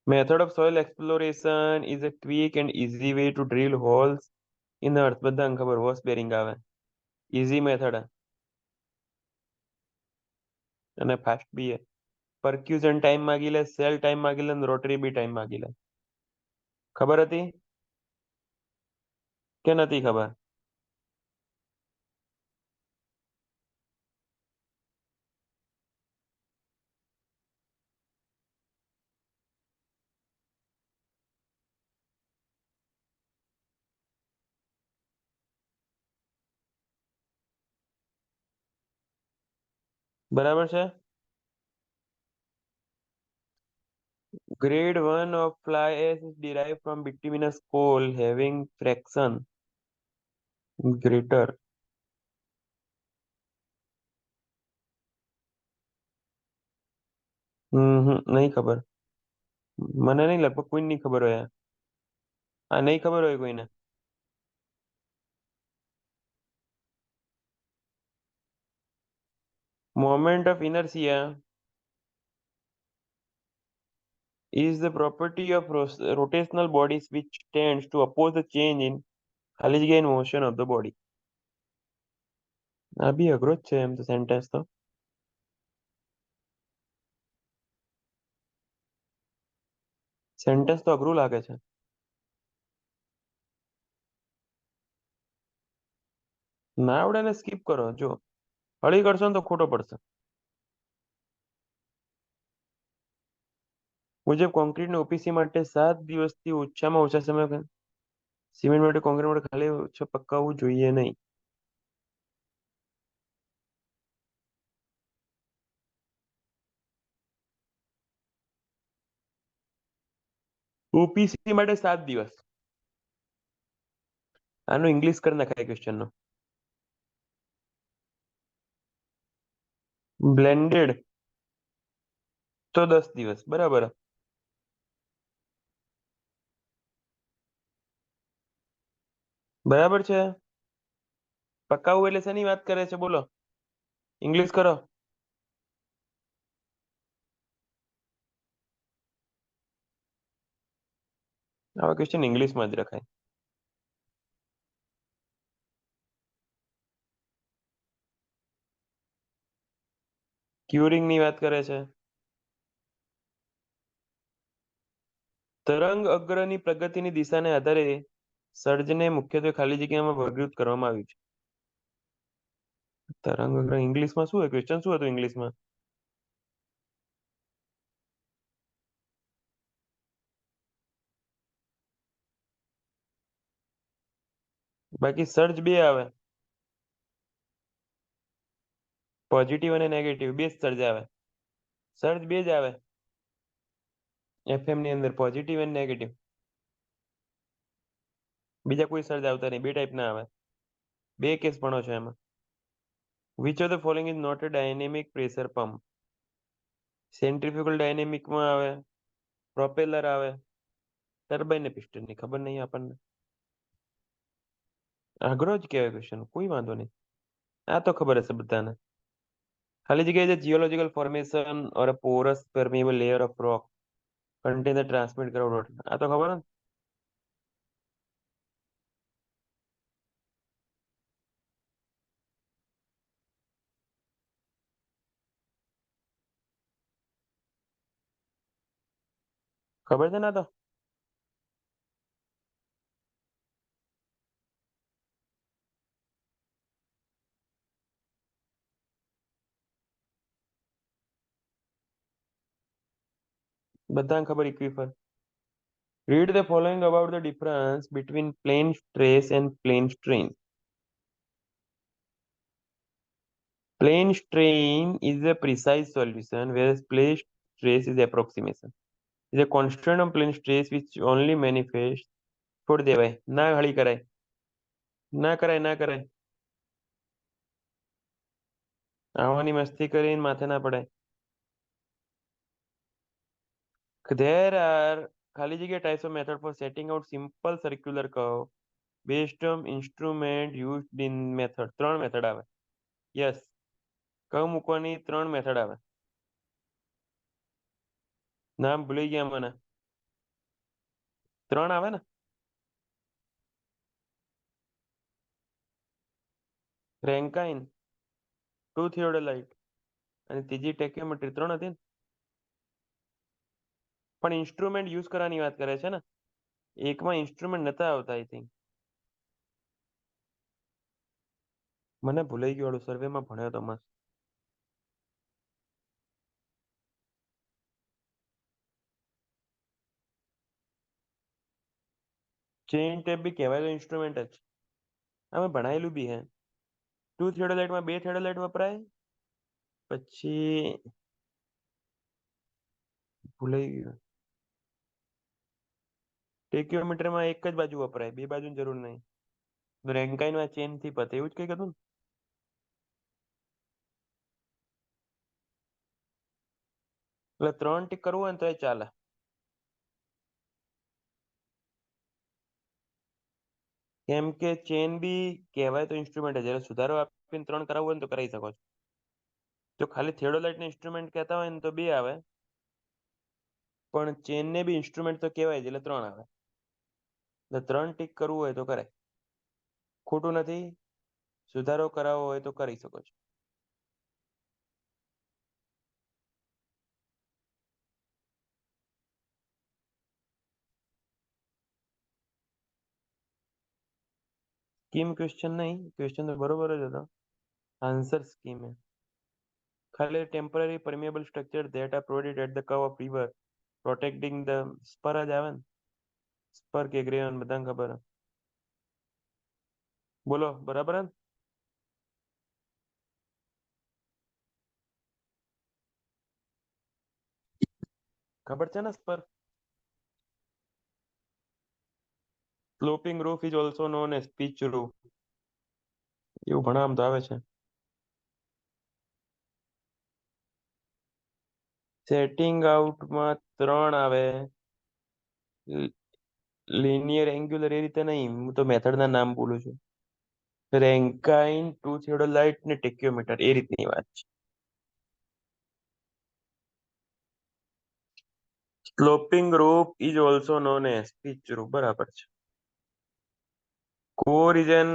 Method of soil exploration is a quick and easy way to drill holes in the earth. બધાને ખબર, હોર્સ બેરિંગ આવે. ઈઝી મેથડ અને ફાસ્ટ બી હે. પરક્યુઝન ટાઈમ માગી લે, સેલ ટાઈમ માગી લે, રોટરી બી ટાઈમ માગી લે. ખબર હતી કે નથી ખબર? બરાબર છે. Grade 1 of fly ash is derived from bituminous coal having fraction greater. નહીં ખબર. મને નહીં, લગભગ કોઈ નહીં ખબર હોય. આ નહીં ખબર હોય કોઈને. Moment of inertia is the property of rotational bodies which tends to oppose the change in ખાલી જગ્યા in motion of the body. આ બી અઘરો જ છે એમ તો સેન્ટેન્સ તો. સેન્ટેન્સ તો અઘરું લાગે છે. ના આવડે ને સ્કીપ કરો. જો હળી કરશો ને તો ખોટો પડશે. મુજબ કોન્ક્રીટ ને ઓપીસી માટે 7 દિવસથી ઓછામાં ઓછા સમય, સિમેન્ટ માટે કોન્ક્રીટ માટે ખાલી ઓછા પકાવવું જોઈએ નહીં. ઓપીસી માટે 7 દિવસ. આનું ઇંગ્લિશ કરી નાખાય ક્વેશ્ચન નો. બ્લેન્ડેડ તો 10 દિવસ. બરાબર. બરાબર છે. પકાવવું એટલે શેની વાત કરે છે બોલો? ઇંગ્લિશ કરો. આવા ક્વેશ્ચન ઇંગ્લિશમાં જ રખાય. ક્યુરિંગ ની વાત કરે છે. તરંગ અગ્રની પ્રગતિની દિશાને આધારે સર્જને મુખ્યત્વે ખાલી જગ્યામાં વર્ગીકૃત કરવામાં આવ્યું છે. તરંગ અગ્ર ઇંગ્લિશમાં શું હોય? ક્વેશ્ચન શું હતું ઇંગ્લિશમાં? બાકી સર્જ બે આવે, પોઝિટિવ અને નેગેટિવ બે સર્જ આવે. સર્જ બે જ આવે એફએમ ની અંદર, પોઝિટિવ અને નેગેટિવ. બીજા કોઈ સર્જ આવતા નહીં, બે ટાઈપના આવે. બે કેસ ભણો છો એમાં. Which of the following is not a dynamic pressure pump? Centrifugal ડાયનેમિકમાં આવે, પ્રોપેલર આવે, ટર્બાઇન ને પિસ્ટન ની ખબર નહીં આપણને. અઘરો જ કહેવાય ક્વેશ્ચન, કોઈ વાંધો નહીં. આ તો ખબર હશે બધાને. ખાલી જગ્યાએ geological formation or a Porus permeable layer of rock contain the transmit crowd. આ તો ખબર ને. ખબર છે ને આ તો. બધાને ખબર ઇક્વિફર. Read the following about the difference between plane stress and plane strain. Plane strain is a precise solution, whereas plane stress is approximation. Is a constant of plane stress which only manifests. છોડ દેવાય, ના હળી કરાય, ના કરાય, ના કરાય. આવવાની મસ્તી કરીને માથે ના પડાય. There are ખાલી જગ્યા types of method for setting out simple circular curve based on instrument used in method. ત્રણ મેથડ આવે. યસ, કર્વ મૂકવાની ત્રણ મેથડ આવે. નામ ભૂલી ગયા મને. ત્રણ આવે ને. રેન્કાઇન, ટુ થિયોડોલાઇટ અને ત્રીજી ટેક્યોમેટ્રી. ત્રણ હતી ને. પણ ઇન્સ્ટ્રુમેન્ટ યુઝ કરવાની વાત કરે છે ને. એકમાં ઇન્સ્ટ્રુમેન્ટ નતા આવતા આઈ થિંક. મને ભૂલાઈ ગયું, વાળું સર્વેમાં ભણ્યો તો મસ્ત. ચેઇન ટેપ બી કહેવાય તો ઇન્સ્ટ્રુમેન્ટ જ. અમે ભણાયેલું બી હે. ટુ થિયોડોલાઇટમાં બે થિયોડોલાઇટ વપરાય. પછી ભૂલાઈ ગયું. ટેક્યોમીટરમાં એક જ બાજુ વપરાય, બે બાજુની જરૂર નહીં. રેન્કાઇનમાં ચેન થી પતે એવું જ કંઈક હતું ને. એટલે ત્રણ ટીક કરવું હોય ને તો એ ચાલે. કેમ કે ચેન બી કહેવાય તો ઇન્સ્ટ્રુમેન્ટ જ. જ્યારે સુધારો આપીને ત્રણ કરાવવું હોય ને તો કરાવી શકો છો. જો ખાલી થિયોડોલાઇટને ઇન્સ્ટ્રુમેન્ટ કહેતા હોય ને તો બે આવે, પણ ચેનને બી ઇન્સ્ટ્રુમેન્ટ તો કહેવાય જ, એટલે ત્રણ આવે. એટલે ત્રણ ટીક કરવું હોય તો કરાય, ખોટું નથી. સુધારો કરાવવો હોય તો કરી શકો છો. સ્કીમ ક્વેશ્ચન નહીં, ક્વેશ્ચન તો બરોબર જ હતો. આન્સર સ્કીમ હે. ખાલી temporary permeable structure that are provided at the curve of river protecting the spur જ આવે ને. સ્પર કે ગ્રેવન બધાને ખબર હે. બોલો બરાબર હે ને? ખબર છે ને spur? Sloping roof is also known as pitch roof. એવું ભણાવવામાં તો આવે છે. સેટિંગ આઉટમાં ત્રણ આવે. લિનિયર એંગ્યુલર એ રીતે નહીં, હું તો મેથડના નામ બોલું છું. રેન્કાઇન, ટુ થિયોડોલાઇટ ને ટેક્યોમીટર એ રીતની વાત છે. Sloping roof is also known as pitch roof, બરાબર છે. Core is an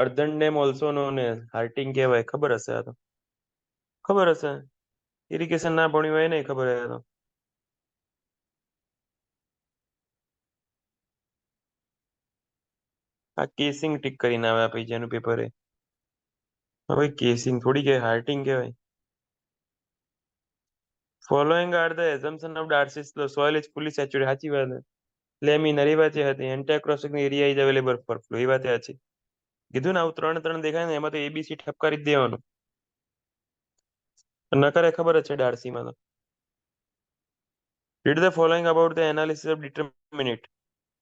earthen dam also known as hearting કહેવાય. ખબર હશે આ તો. ખબર હશે. ઇરિગેશન ના ભણ્યું હોય નહીં ખબર હે તો. આ કેસિંગ ટીક કરીને આવે પછી જેનું પેપર હે. હવે કેસિંગ થોડી કે હાર્ટિંગ કહેવાય. Following are the assumption of Darcy's law, soil is fully saturate, સાચી વાત છે. લેમિનર એ વાત હતી. Entire cross sectional area is available for flow, એ વાત છે. કીધું ને આવું ત્રણ ત્રણ દેખાય ને એમાં તો એબીસી ઠપકારી જ દેવાનું. નકરે ખબર જ છે ડાર્સીમાં તો. Read the following about the analysis of determinate.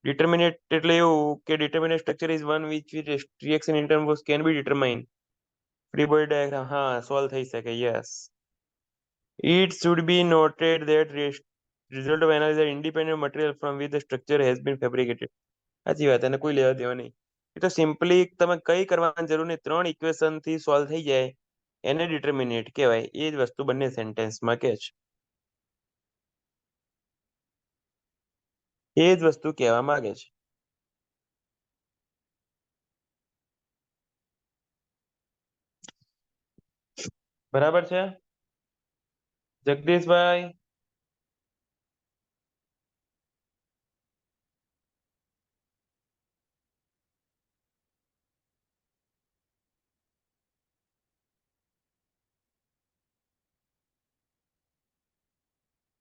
Determinate એટલે એવું કે determinate structure is one which reaction in terms can be determine. Free body diagram, હા સોલ્વ થઈ શકે, yes. It should be noted that result of analysis are independent material from which the structure has been fabricated. સાચી વાત, એને કોઈ લેવા દેવા નહીં. એ તો સિમ્પલી તમે કઈ કરવાની જરૂર નહીં, ત્રણ ઇક્વેશન થી સોલ્વ થઈ જાય, એને ડિટર્મિનેટ કહેવાય. એ જ વસ્તુ બંને સેન્ટેન્સમાં કે છે. એ જ વસ્તુ કહેવા માંગે છે. બરાબર છે જગદીશભાઈ?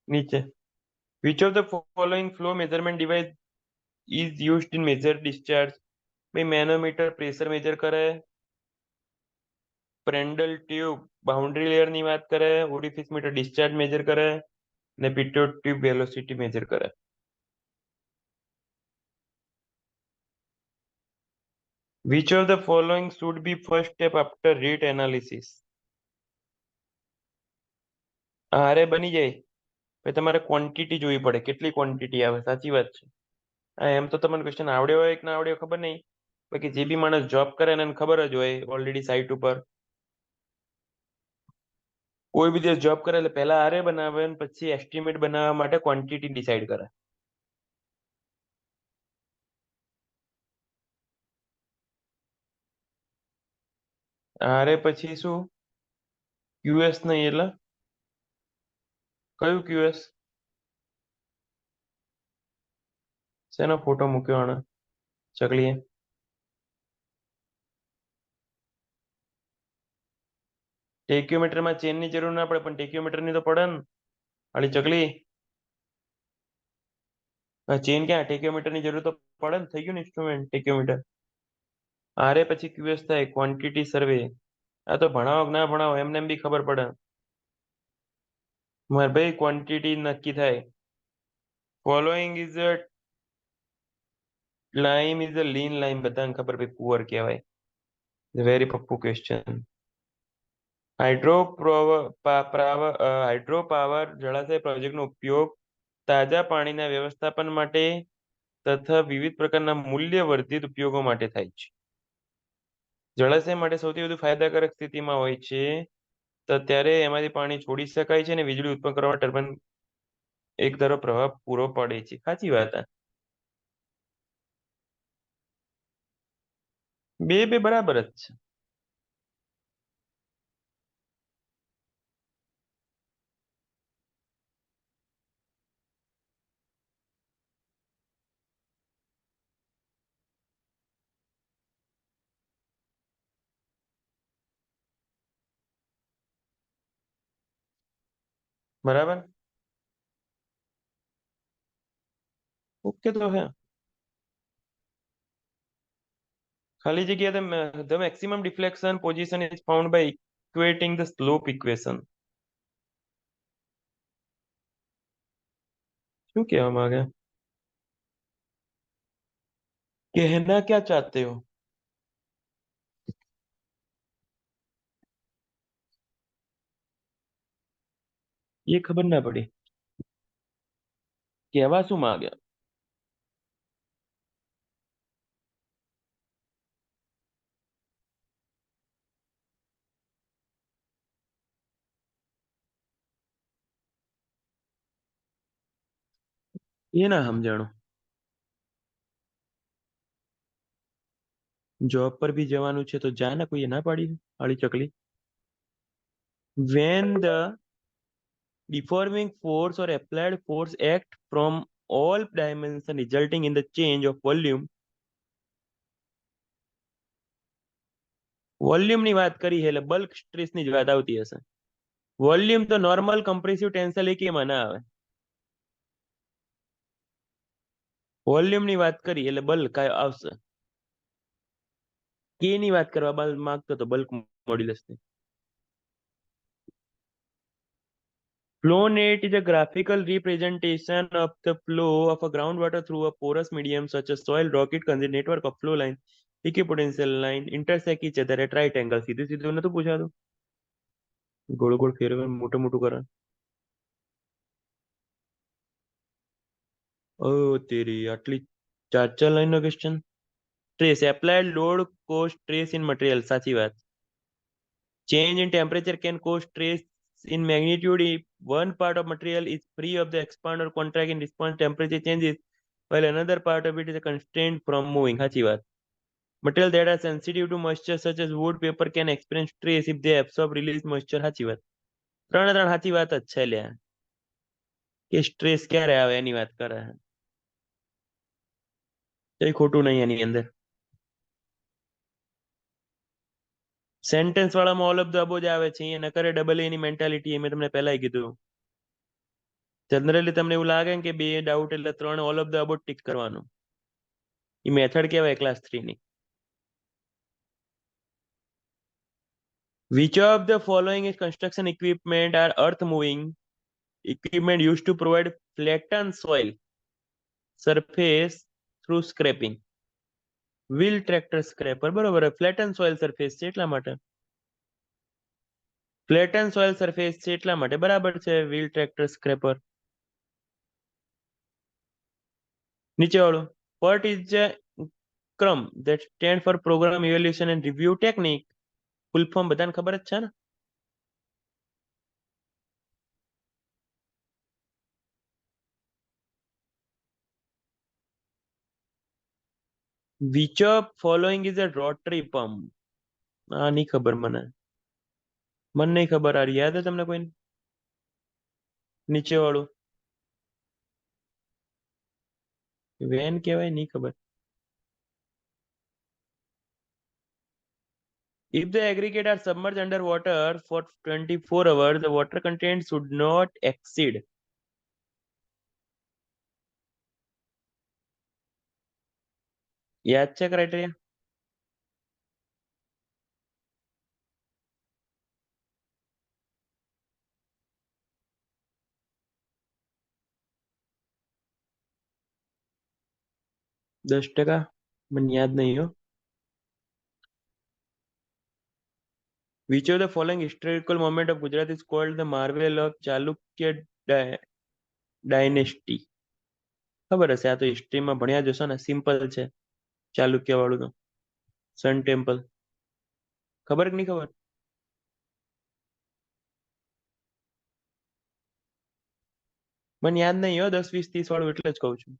નીચે which of the following flow measurement device is used in major discharge? ભાઈ મેનોમીટર પ્રેશર મેજર કરે, પ્રેન્ડલ ટ્યુબ બાઉન્ડ્રી લેયર ની વાત કરે, ઓરિફિસ મીટર ડિસ્ચાર્જ મેજર કરે, ને પિટોટ ટ્યુબ વેલોસિટી મેજર કરે. Which of the following should be first step after rate analysis? હારે બની જાય પછી તમારે ક્વોન્ટિટી જોવી પડે, કેટલી ક્વોન્ટિટી આવે. સાચી વાત છે. એમ તો તમને ક્વેશ્ચન આવડ્યો હોય કે ના આવડ્યો ખબર નહીં, બાકી જે બી માણસ જોબ કરે એને ખબર જ હોય ઓલરેડી સાઇટ ઉપર. કોઈ બી દિવસ જોબ કરે એટલે પહેલા આરે બનાવે ને પછી એસ્ટિમેટ બનાવવા માટે ક્વોન્ટિટી ડિસાઈડ કરે. આરે પછી શું? ક્યુએસ નહીં એટલે કયું ક્યુએસ? શેનો ફોટો મૂક્યો આણે ચકલીએ? ટેક્યોમીટરમાં ચેનની જરૂર ના પડે પણ ટેક્યોમીટરની તો પડે ને. આલી ચકલી, ચેન ક્યાં? ટેક્યોમીટરની જરૂર તો પડે ને. થઈ ગયું ને ઇન્સ્ટ્રુમેન્ટ ટેક્યોમીટર. આરે પછી ક્યુએસ થાય, ક્વોન્ટિટી સર્વે. આ તો ભણાવો કે ના ભણાવો એમને એમ બી ખબર પડે. મારે ભાઈ ક્વોન્ટિટી નક્કી થાય. Following is a lime is a lean lime, બધાને ખબર ભાઈ પુઅર કહેવાય. વેરી પપ્પુ ક્વેશ્ચન. હાઇડ્રો પાવર જળાશય પ્રોજેક્ટનો ઉપયોગ તાજા પાણીના વ્યવસ્થાપન માટે તથા વિવિધ પ્રકારના મૂલ્યવર્ધિત ઉપયોગો માટે થાય છે. જળાશય માટે સૌથી વધુ ફાયદાકારક સ્થિતિમાં હોય છે તો ત્યારે એમાંથી પાણી છોડી શકાય છે અને વીજળી ઉત્પન્ન કરવા ટર્બાઇન એક ધારો પ્રભાવ પૂરો પાડે છે. સાચી વાત. બે બે બરાબર જ છે. બરાબર. ઓકે તો હે. ખાલી જગ્યા the maximum deflection position is found by equating the slope equation. શું કહેવા માંગે? कहना क्या चाहते हो? એ ખબર ના પડી કહેવા શું માંગ્યા. એ ના સમજાણું. જોબ પર બી જવાનું છે તો જા ને, કોઈ ના પાડી આળી ચકલી. when the deforming force or applied force act from all dimensions resulting in the change of volume volume ની વાત કરી એટલે બલ્ક સ્ટ્રેસ ની જ વાત આવતી હશે. વોલ્યુમ તો નોર્મલ કમ્પ્રેસિવ ટેન્સલ એકેયમાં ના આવે. વોલ્યુમ ની વાત કરી એટલે બલ્ક આવશે. કે ની વાત કરવા માંગતો તો બલ્ક મોડ્યુલસ ની. Flow net is a graphical representation of the flow of a groundwater through a porous medium such as soil, rock. It consists network of flow line, equipotential line, intersect each other at right angle. સીધું સીધું નતું પૂછાતું. ગોળ ગોળ ફેરવે મોટું મોટું કરે. ઓ તેરી આટલી ચાર લાઈન નો question. Stress applied load cause stress in material, સાચી વાત. Change in temperature can cause stress in magnitude if one part of material is free of the expand or contract in response to temperature changes, while another part of it is constrained from moving. સાચી વાત. Material that are sensitive to moisture such as wood, paper can experience stress if they absorb release moisture. સાચી વાત. ત્રણે ત્રણ સાચી વાત જ છે લ્યા. કે સ્ટ્રેસ ક્યારે આવે એની વાત કરે છે. કઈ ખોટું નહીં એની અંદર. સેન્ટેન્સ વાળામાં ઓલ ઓફ ધ અબો જ આવે છે. અહીંયા ન કરે ડબલ એની મેન્ટાલિટી મેં તમને પહેલા કીધું. જનરલી તમને એવું લાગે ને કે બે ડાઉટ એટલે ત્રણ ઓલ ઓફ ધ અબો ટીક કરવાનું. એ મેથડ કહેવાય ક્લાસ 3 ની. Which of the following is construction equipment are earth moving equipment used to provide flatten soil surface through scraping? Wheel tractor scraper બરોબર. ફ્લેટન સોઇલ સરફેસ છે એટલા માટે. Flatten soil surface છે એટલા માટે બરાબર છે. Wheel tractor scraper. નીચે વાળું what is the ક્રમ that stand for program evaluation and review technique? Full form બધાને ખબર જ છે ને. Which of following is a rotary pump? આ નહીં ખબર મને. મને નહીં ખબર. આ યાદ છે તમને કોઈ? નીચે વાળું વેન કહેવાય, નહીં ખબર. If the aggregate are submerged under water for 24 hours, the water content should not exceed. યાદ છે ક્રાઇટેરિયા? %, મને યાદ નહીં હો. Which of the following historical moment of Gujarat is called the marvel of Chalukya dynasty? ખબર હશે, આ તો હિસ્ટ્રીમાં ભણ્યા જશો ને. સિમ્પલ છે ચાલુક્ય વાળું તો. Sun temple. ખબર કે નહીં ખબર? મને યાદ નહીં હો. 10, 20, 30 વાળું એટલે જ કહું છું.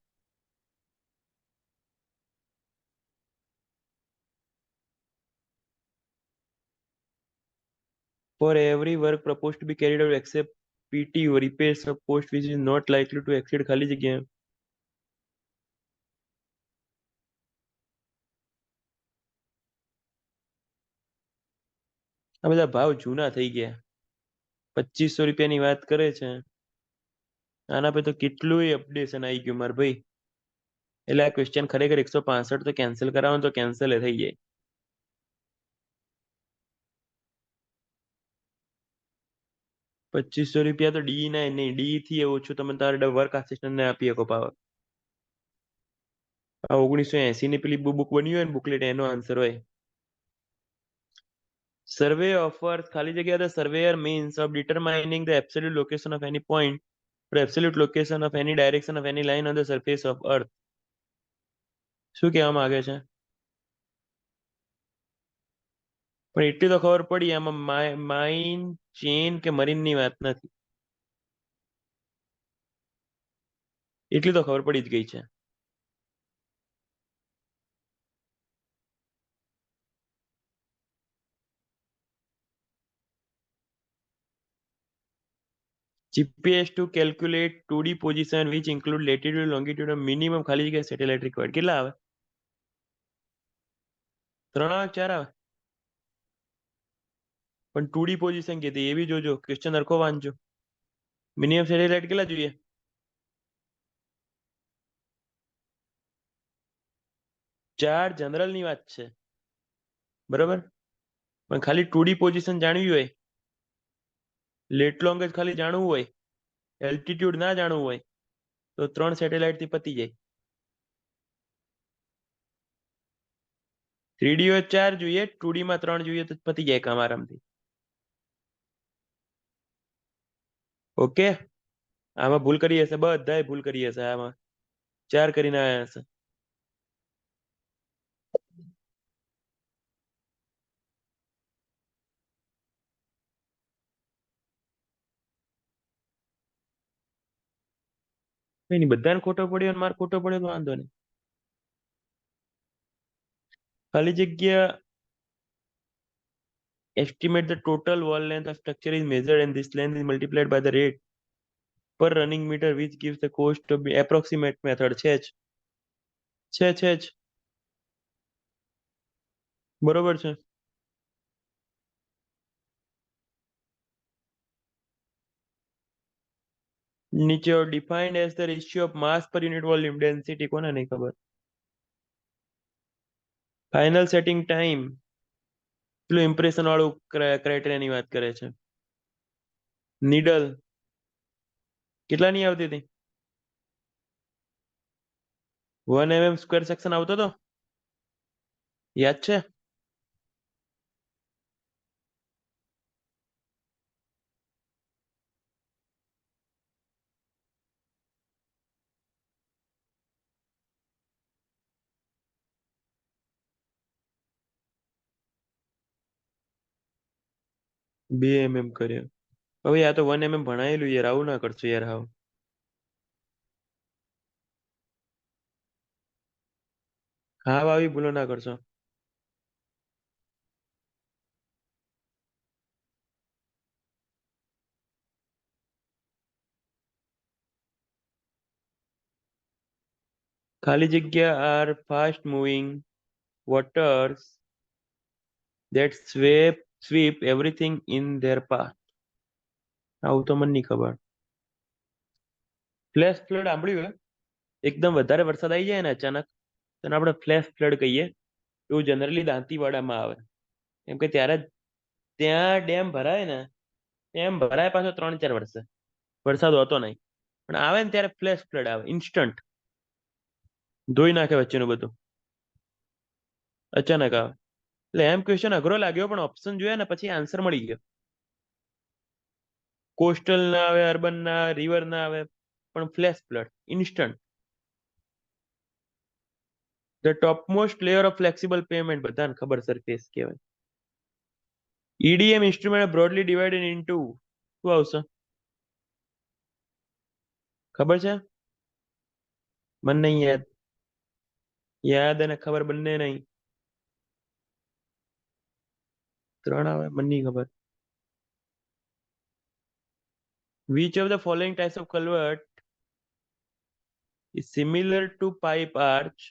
For every work proposed to be carried out except PT or repairs of post which is not likely to exceed ખાલી જગ્યા આ બધા ભાવ જૂના થઈ ગયા. 2500 રૂપિયાની વાત કરે છે. આના પર તો કેટલું અપડેશન આવી ગયું માર ભાઈ. એટલે આ ક્વેશ્ચન ખરેખર 165 તો કેન્સલ કરાવો તો કેન્સલ થઈ જાય. 2500 રૂપિયા તો ડી ના નહીં, ડી થી ઓછું તમે તારે વર્ક આસિસ્ટન્ટ ને આપી શકો પાવર. આ 1980 ની પેલી બુક બની હોય ને બુકલેટ, એનો આન્સર હોય. સર્વે offers ખાલી જગ્યા the surveyor means of determining the absolute location of any point or absolute location of any direction of any line on the surface of earth. શું કહેવા માંગે છે? પણ એટલી તો ખબર પડી આમાં માઇન ચેન કે મરીન ની વાત નથી. એટલી તો ખબર પડી જ ગઈ છે. GPS to calculate 2D position which include latitude, longitude and minimum ખાલી જગ્યા સેટેલાઇટ રિક્વાયર્ડ કેટલા આવે? 3 આવે 4 આવે? પણ 2D પોઝિશન કીધી એ બી જોજો, ક્વેશ્ચન હરખો વાંચજો. મિનિમમ સેટેલાઇટ કેટલા જોઈએ? 4 જનરલ ની વાત છે, બરાબર. પણ ખાલી 2D પોઝિશન જાણવી હોય, લેટ લોંગ જ ખાલી જાણવું હોય, એલ્ટિટ્યુડ ના જાણવું હોય, તો 3 સેટેલાઇટ થી પતી જાય. 3D હોય 4 જોઈએ, 2D માં 3 જોઈએ તો પતી જાય કામ આરામથી. ઓકે, આમાં ભૂલ કરી હશે, બધાએ ભૂલ કરી હશે આમાં. 4 કરીને આવ્યા હશે. કઈ નહીં, બધાને ખોટો પડ્યો અને મારે ખોટો પડ્યો તો વાંધો નહીં. ખાલી જગ્યા estimate the total wall length of structure is measured and this length is multiplied by the rate per running meter which gives the cost to be approximate method છે જ બરોબર છે. નીચે defined as the ratio of mass per unit volume density, કોને નહીં ખબર. Final setting time પેલું impression વાળું ક્રાઇટેરિયા ની વાત કરે છે. નીડલ કેટલા ની આવતી હતી? 1 mm સ્ક્વેર સેક્શન આવતો હતો, યાદ છે? બે mm કર્યો. હવે આ તો 1 mm ભણાયેલું યાર, આવું ના કરશો યાર. હાવ આવી ભૂલો ના કરશો. ખાલી જગ્યા are fast moving waters that sweep everything in their path. આવું તો મને નહીં ખબર. ફ્લેશ ફ્લડ સાંભળ્યું હે? એકદમ વધારે વરસાદ આવી જાય ને અચાનક, તેને આપણે ફ્લેશ ફ્લડ કહીએ. એવું જનરલી દાંતીવાડામાં આવે, કેમ કે ત્યારે ત્યાં ડેમ ભરાય ને, ડેમ ભરાય પાછો 3-4 વર્ષે વરસાદ હોતો નહીં, પણ આવે ને ત્યારે ફ્લેશ ફ્લડ આવે, ઇન્સ્ટન્ટ ધોઈ નાખે વચ્ચેનું બધું, અચાનક આવે. એટલે એમ ક્વેશ્ચન અઘરો લાગ્યો, પણ ઓપ્શન જોયા ને પછી આન્સર મળી ગયો. કોસ્ટલ ના આવે, અર્બન ના, રિવર ના આવે, પણ flash flood instant. The topmost layer of flexible payment બધાને ખબર સરફેસ કહેવાય. EDM instrument broadly divided into શું આવશે? ખબર છે? મને નહીં યાદ. યાદ અને ખબર બંને નહીં. 3 આવે, મને નહીં ખબર. Which of the following types of culvert is similar to pipe arch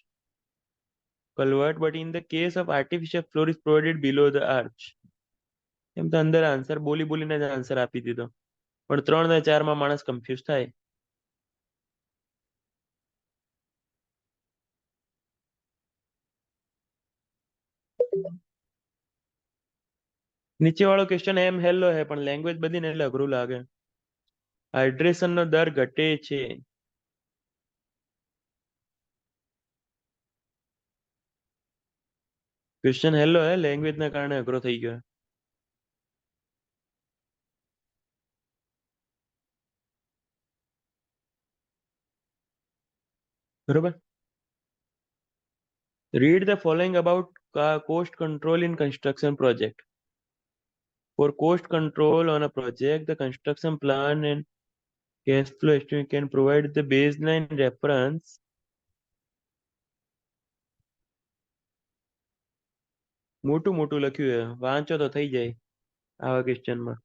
culvert but in the case of artificial floor is provided below the arch? એમ તો અંદર આન્સર બોલીને જ આન્સર આપી દીધો, પણ 3 ને 4 માં માણસ કન્ફ્યુઝ થાય. નીચે વાળો ક્વેશ્ચન એમ હેલો હે, પણ લેંગ્વેજ બધી ને એટલે અઘરું લાગે. હાઇડ્રેશન નો દર ઘટે છે. ક્વેશ્ચન હેલો હે, લેંગ્વેજ ના કારણે અઘરો થઈ ગયો. બરોબર. Read the following about cost control in construction project. For cost control on a project, the construction plan and cash flow estimate can provide the baseline reference. મોટું લખ્યું છે, વાંચો તો થઈ જાય આવા ક્વેશ્ચનમાં.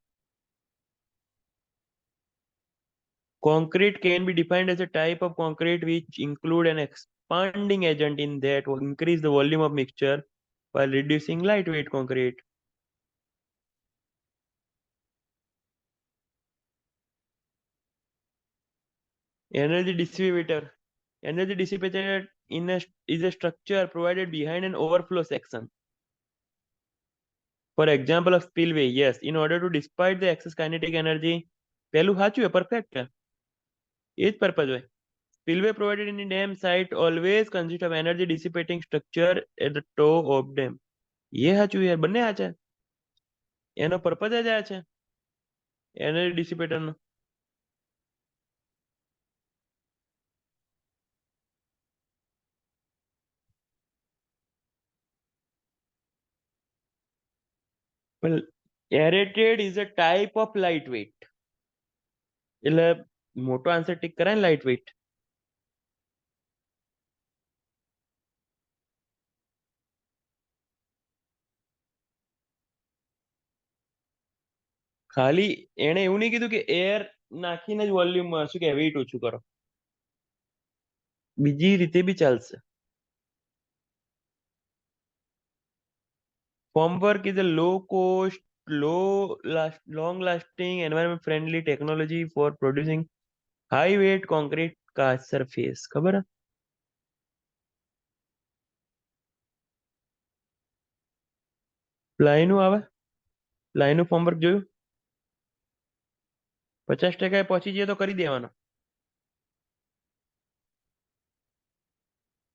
Concrete can be defined as a type of concrete which include an expanding agent in that will increase the volume of mixture while reducing lightweight concrete. Energy dissipator. Energy dissipated is a structure provided behind an overflow section. For example of spillway, yes, in order to dissipate the excess kinetic energy. પહેલું સાચું है, perfect है. એ જ purpose હોય. Spillway provided in a dam site always consist of energy dissipating structure at the toe of dam. ये સાચું યાર, બંને સાચા. એનો purpose જ આ છે, energy dissipator નો. પણ aerated is a type of lightweight. એટલે મોટો આન્સર ટિક કરાય ને, લાઇટ વેઇટ. ખાલી એને એવું નહીં કીધું કે એર નાખીને જ વોલ્યુમ શું કે વેઇટ ઓછું કરો, બીજી રીતે બી ચાલશે. Formwork is a low cost, long lasting, environment friendly technology for producing high weight concrete cast surface. ખબર હે? પ્લાય નું આવે, પ્લાય નું ફોર્મવર્ક જોયું? 50% પહોંચી જઈએ તો કરી દેવાનો.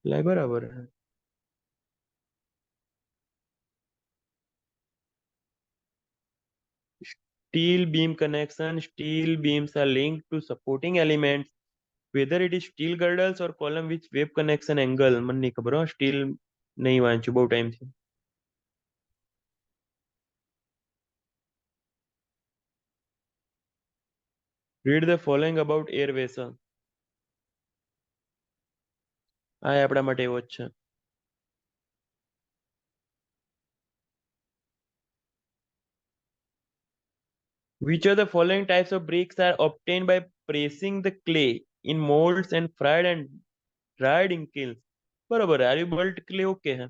પ્લાય બરાબર. Steel beam connection. Steel beams are linked to supporting elements, whether it is steel girdles or column with web connection angle. મને નહીં ખબર હો, સ્ટીલ નહીં વાંચ્યું બહુ ટાઈમ થી. Read the following about air vessel. આ આપણા માટે એવો જ છે. Which of the following types of bricks are obtained by pressing the clay in molds and fried and dried in kilns? બરોબર. આર યુ બલ્ટ ક્લે ઓકે હે.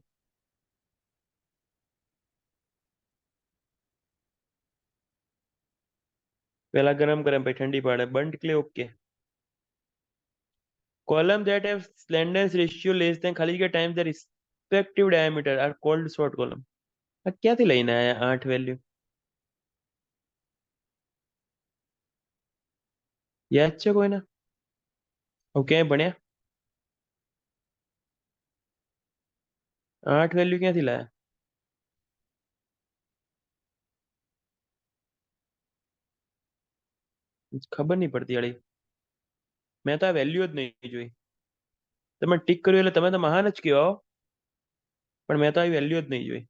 પહેલા ગરમ કરે પછી ઠંડી પાડે, બર્ન્ટ clay okay. Columns that have slenderness ratio less than ખાલી જગ્યા times the respective diameter are called short column. આ ક્યાંથી લઈને આયા 8 વેલ્યુ? યાદ છે કોઈને? ઓકે ભણ્યા? 8 વેલ્યુ ક્યાંથી લાયા? ખબર નહીં પડતી અડી. મેં તો આ વેલ્યુ જ નહીં જોઈ. તમે ટીક કર્યું એટલે તમે તો મહાન જ કહેવાઓ, પણ મેં તો આ વેલ્યુ જ નહીં જોઈ.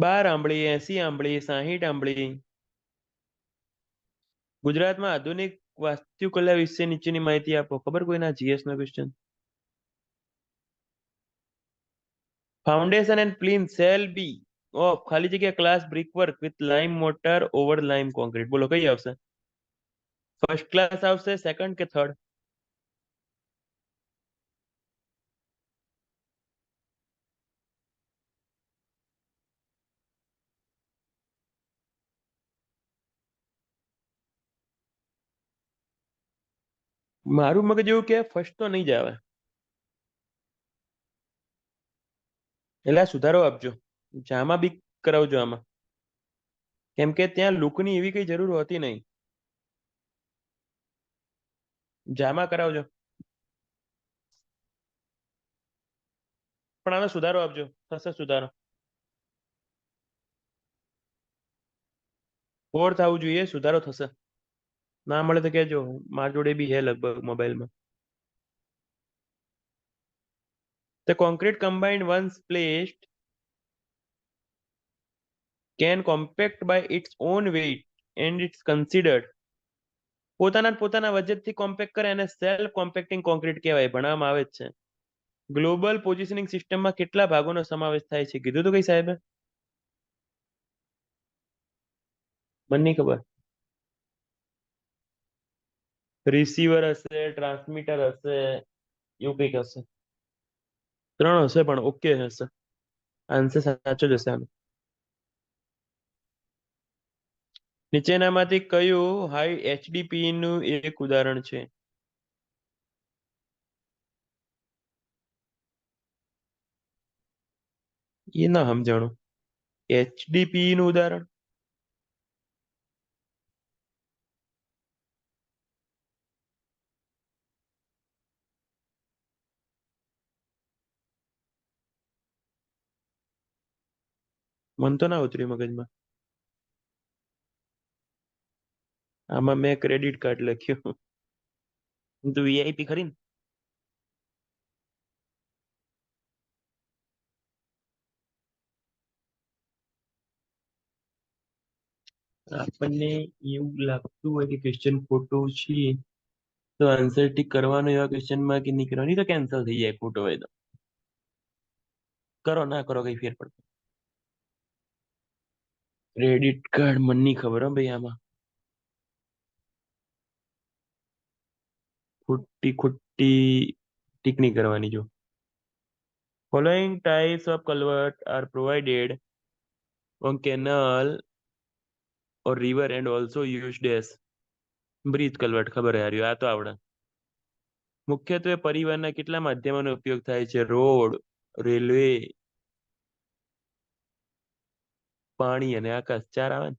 12 આંબળી, 80 આંબળી, 60 આંબળી. ગુજરાતમાં આધુનિક વાસ્તુકલા વિશે નીચેની માહિતી આપો. ખબર કોઈના જીએસ નો question? Foundation and plinth shall be of ખાલી જગ્યા class brickwork with lime mortar over lime concrete. બોલો કઈ આવશે? ફર્સ્ટ ક્લાસ આવશે, સેકન્ડ કે થર્ડ? મારું મગજ એવું કે ફર્સ્ટ તો નહીં જ આવે. એટલે આ સુધારો આપજો, જામાં બી કરાવજો આમાં, કેમ કે ત્યાં લુકની એવી કઈ જરૂર હોતી નહીં. જામાં કરાવજો, પણ આનો સુધારો આપજો, થશે સુધારો. 4th આવવું જોઈએ, સુધારો થશે. ના મળે તો કહેજો, મારા જોડે બી હે લગભગ મોબાઈલમાં. The concrete combined once placed can compact by its own weight and it's considered. પોતાના ને પોતાના વજનથી કોમ્પેક્ટ કરે અને સેલ્ફ કોમ્પેક્ટિંગ કોન્ક્રીટ કહેવાય, ભણવામાં આવે જ છે. ગ્લોબલ પોઝિશનિંગ સિસ્ટમમાં કેટલા ભાગોનો સમાવેશ થાય છે? કીધું તો કઈ સાહેબે? મને નહીં ખબર. રિસીવર હશે, ટ્રાન્સમીટર હશે, એવું કંઈક હશે. 3 હશે પણ ઓકે હશે. આન્સર સાચો જ હશે આનો. નીચેનામાંથી કયું હાઈ એચડીપી નું એક ઉદાહરણ છે? એ ના સમજાણું. એચડીપી નું ઉદાહરણ. મન તો ના ઉતર્યું મગજમાં. આમાં મેં ક્રેડિટ કાર્ડ લખ્યું. હું તો વીઆઈપી ખરી ને. આપણને એવું લાગતું હોય કે ક્વેશ્ચન ખોટો છે તો આન્સર ટીક કરવાનો એવા ક્વેશ્ચનમાં કે નહીં કરવાની તો કેન્સલ થઈ જાય ખોટો હોય તો. કરો ના કરો કઈ ફેર પડતો. ક્રેડિટ કાર્ડ મને નહીં ખબર હો ભાઈ આમાં. ખોટી ખોટી ટીક નહીં કરવાની જો. Following types of culvert are provided on canal or river and also used as bridge culvert. ખબર હે યાર આ તો આવડે. મુખ્યત્વે પરિવહનના કેટલા માધ્યમોનો ઉપયોગ થાય છે? રોડ, રેલવે, પાણી અને આકાશ. ચાર આવે ને.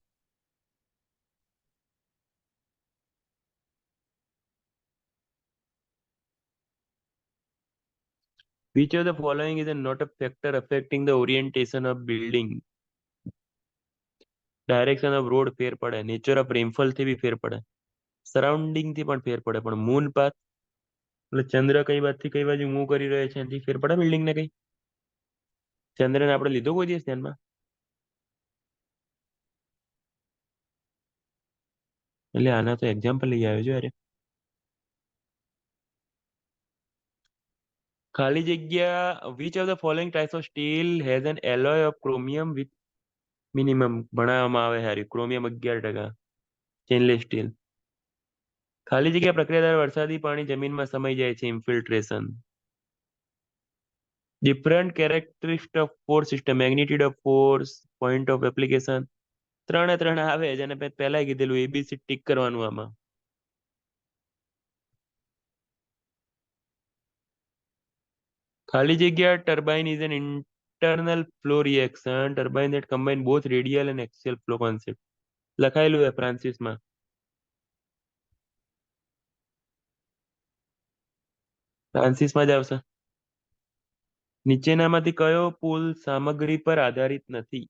Which of the following is not a factor affecting the orientation of building? Direction of road ફેર પડે, નેચર ઓફ રેનફોલ થી બી ફેર પડે, સરાઉન્ડિંગ થી પણ ફેર પડે, પણ મૂન પાથ એટલે ચંદ્ર કઈ બાજુ કઈ બાજુ મૂવ કરી રહ્યો છે એનાથી ફેર પડે બિલ્ડિંગ ને કઈ. ચંદ્રને આપણે લીધો કોઈ દિવસ ધ્યાનમાં? એટલે આના તો એક્ઝામ્પલ લઈ આવ્યો છે અરે. ખાલી જગ્યા which of the following types of steel has N alloy of chromium with minimum ભણાવવામાં આવે હારી ક્રોમિયમ 11%. Stainless steel. ખાલી જગ્યા પ્રક્રિયા દ્વારા વરસાદી પાણી જમીનમાં સમાઈ જાય છે. Infiltration. Different characteristic of force system, magnitude of force, point of application. ત્રણે ત્રણ આવે છે અને પહેલા કીધેલું એબીસી ટીક કરવાનું આમાં. ખાલી જગ્યા turbine is an internal flow reaction turbine that combine both radial and axial flow concept. લખાયેલું છે ફ્રાન્સિસમાં. ફ્રાન્સિસમાં જ આવશે. નીચેનામાંથી કયો પુલ સામગ્રી પર આધારિત નથી?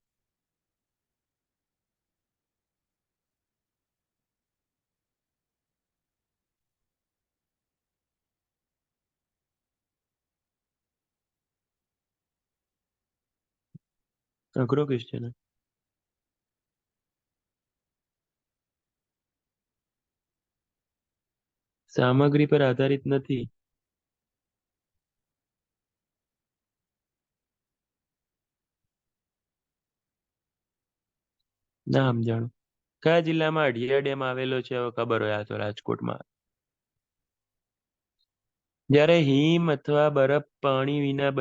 અઘરો ક્વેશ્ચન. સામગ્રી પર આધારિત નથી. ના સમજાણું. કયા જિલ્લામાં અઢિયા ડેમ આવેલો છે? હવે ખબર હોય આ તો રાજકોટમાં. જ્યારે હિમ અથવા બરફ પાણી વિના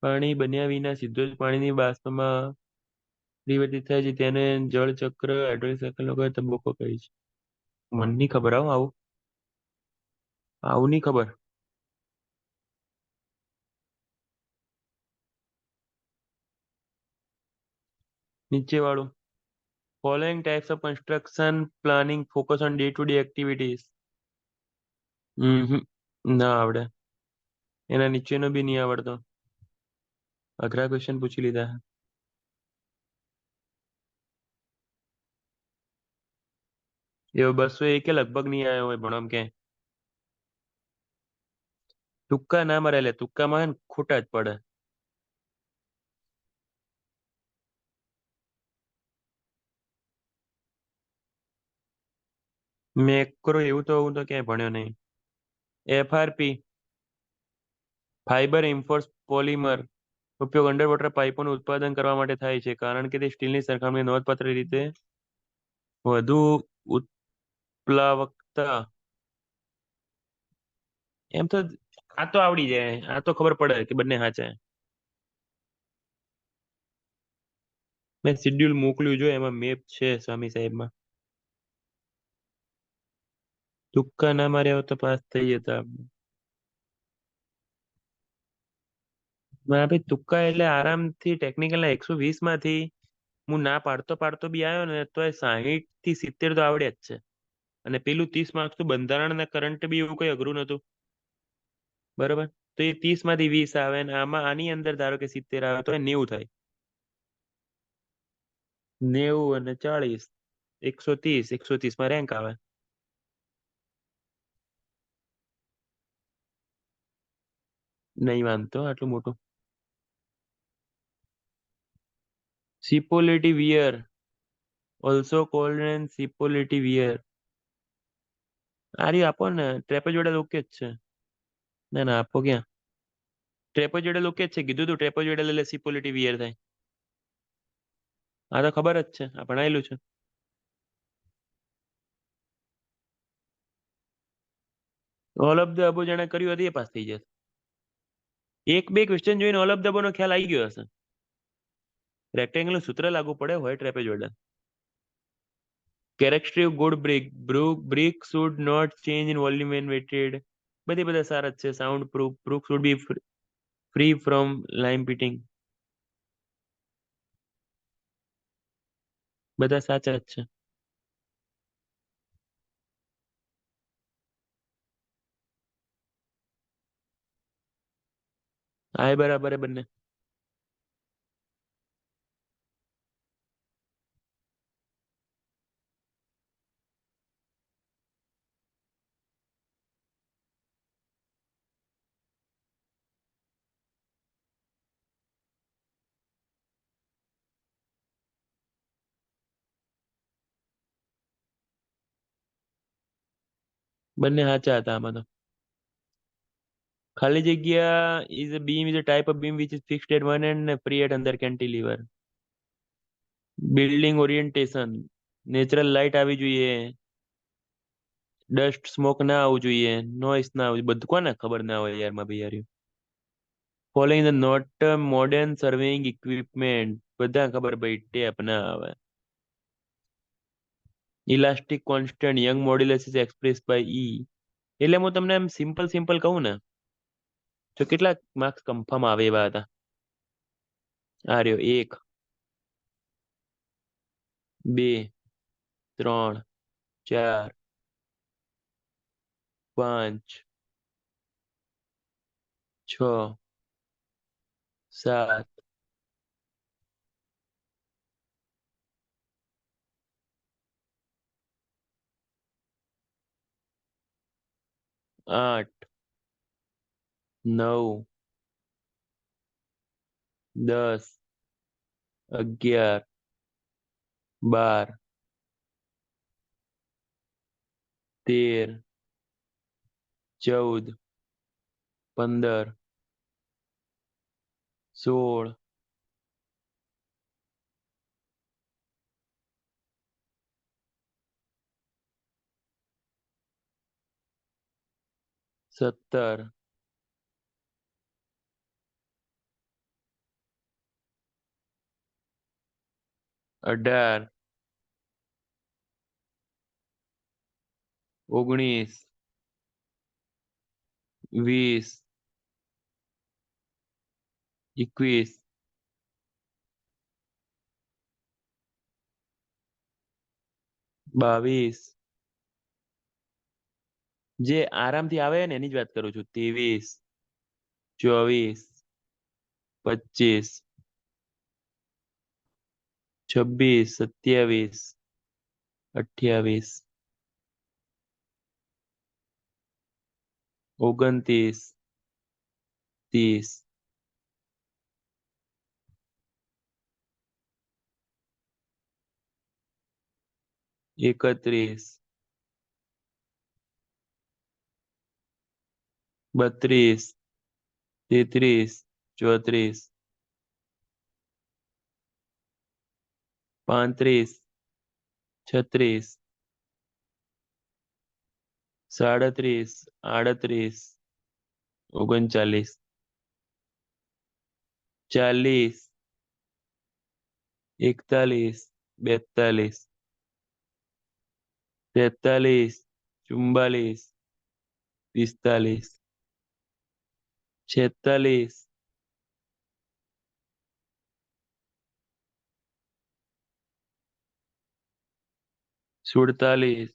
પાણી બન્યા વિના સીધો જ પાણીની બાષ્પમાં પરિવર્તિત થાય છે તેને જળચક્ર હાઇડ્રોલિક સાયકલ વગર તબક્કો કહે છે. મને નહીં ખબર આવું આવું નહીં ખબર. નીચે વાળું. Following types of construction planning focus on day to day activities. હમ ના આવડે. એના નીચેનો બી નહીં આવડતો. અઘરા ક્વેશ્ચન પૂછી લીધા. એવો 201 કે લગભગ નહીં આવ્યો હોય ભણમ કે. તુક્કા ના મારે લે તુક્કામાં હે ને ખોટા જ પડે. મેક્રો એવું તો હું તો ક્યાંય ભણ્યો નહીં. એફઆરપી ફાઈબર ઇન્ફોર્સ પોલિમર ઉપયોગ અંડરવોટર પાઇપોનું ઉત્પાદન કરવા માટે થાય છે કારણ કે તે સ્ટીલની સરખામણીએ નોંધપાત્ર રીતે વધુ ઉત્પ્લાવકતા. એમ તો આ તો આવડી જાય, આ તો ખબર પડે કે બંને સાચા. મેં શિડ્યુલ મોકલ્યું જો, એમાં મેપ છે સ્વામી સાહેબમાં. તુક્કા ના માર્યા હોત તો પાસ થઈ જતા. ભાઈ તુક્કા એટલે આરામથી ટેકનિકલ ના 120 માંથી હું ના પાડતો પાડતો બી આવ્યો ને તો એ 60 થી 70 તો આવડે જ છે. અને પેલું 30 માર્ક્સ તો બંધારણ અને કરંટ બી એવું કઈ અઘરું નતું. બરોબર. તો એ 30 માંથી 20 આવે ને આમાં આની અંદર ધારો કે 70 આવે તો એ 90 થાય. 90 અને 40, 130, 130 માં રેન્ક આવે. નહીં માનતો આટલું મોટું. Cipolletti weir, also called an Cipolletti weir. આર્યું આપો ને, ટ્રેપેઝોઇડલ ઓકે જ છે. ના ના આપો ક્યાં. ટ્રેપેઝોઇડલ ઓકે જ છે, કીધું તું ટ્રેપેઝોઇડલ એટલે સિપોલિટી વિયર થાય. આ તો ખબર જ છે, આ ભણાયેલું છે. ઓલ ઓફ ધ અબો જેને કર્યું હતું એ પાસ થઈ જશે. એક બે ક્વેશ્ચન જોઈને ઓલ ઓફ ધ અબો નો ખ્યાલ આવી ગયો હશે. રેક્ટેંગલ સૂત્ર લાગુ પડે હોય trapezoidal. Characteristic good brick should not change in volume when weighted. બધા સારા જ છે. Sound proof, proof should be free from lime pitting. બધા સાચા જ છે. આ બરાબર હે બંને. બંને સાચા હતા આમાં તો. ખાલી જગ્યા is a beam is a type of beam which is fixed at one end and free at under cantilever. Building orientation, natural light આવી જોઈએ, ડસ્ટ સ્મોક ના આવવું જોઈએ, નોઇસ ના આવવું જોઈએ. બધું કોને ખબર ના હોય યાર માં ભાઈ યાર. Following the not modern surveying equipment, બધા ખબર ભાઈ ટેપ ના આવે. Elastic constant Young modulus is express by E. એટલે હું તમને એમ સિમ્પલ સિમ્પલ કહું ને તો કેટલા માર્ક્સ કન્ફર્મ આવે એવા હતા. આ રહ્યો 1, 2, 3, 4, 5, 6, 7, 8, 9, 10, 11, 12, 13, 14, 15, 16, 17, 18, 19, 20, 21, 22, જે આરામથી આવે ને એની જ વાત કરું છું. 23, 24, 25, 26, 27, 28, 29, 30, 31, 32, 33, 34, 35, 36, 37, 38, 39, 40, 41, 42, 43, 44, 45, 46, 47,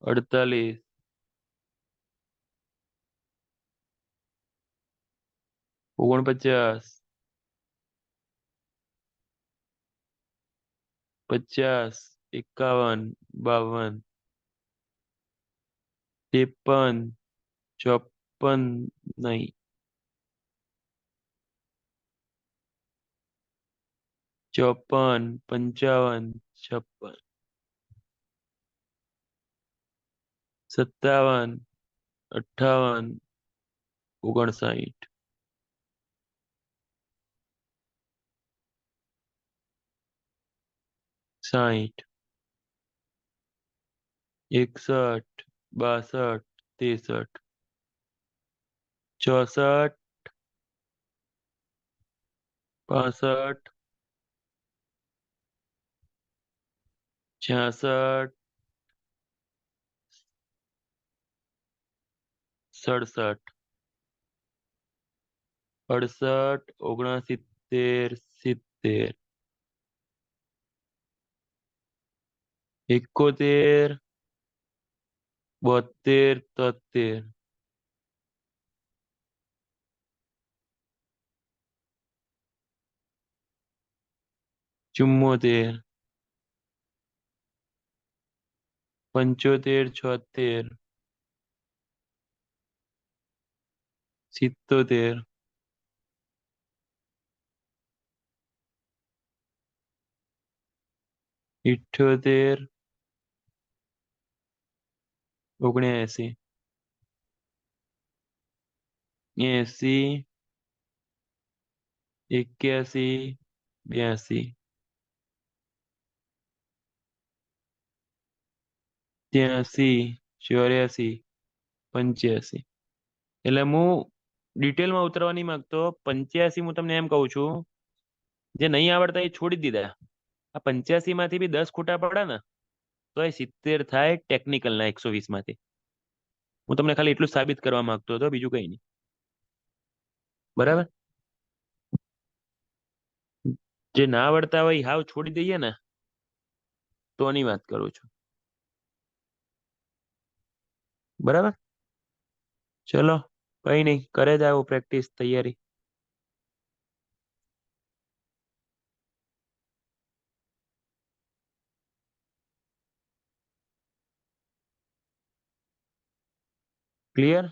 48, 49, 50, 51, 52, 53, 54, नहीं, 54, 55, 56, 57, 58, 59, 60, 61, 62, 63, 64, 65, 66, 67, 68, 69, 70, 71, 72, 73, 74, 75, 76, 77, 78, 79, 80, 81, 82, 83, 84, 85. એટલે હું ડિટેલમાં ઉતરવા નહીં માંગતો. 85 હું તમને એમ કહું છું, જે નહીં આવડતા એ છોડી દીધા. આ 85 માંથી બી 10 ખોટા પડે ને તો એ 70 થાય ટેકનિકલ ના 120 માંથી. હું તમને ખાલી એટલું જ સાબિત કરવા માંગતો હતો, બીજું કઈ નહીં. બરાબર. જે ના આવડતા હોય એ હાવ છોડી દઈએ ને, તો ની વાત કરું છું. બરાબર. ચલો, કઈ નહીં, કરે જાઓ પ્રેક્ટિસ, તૈયારી. ક્લિયર.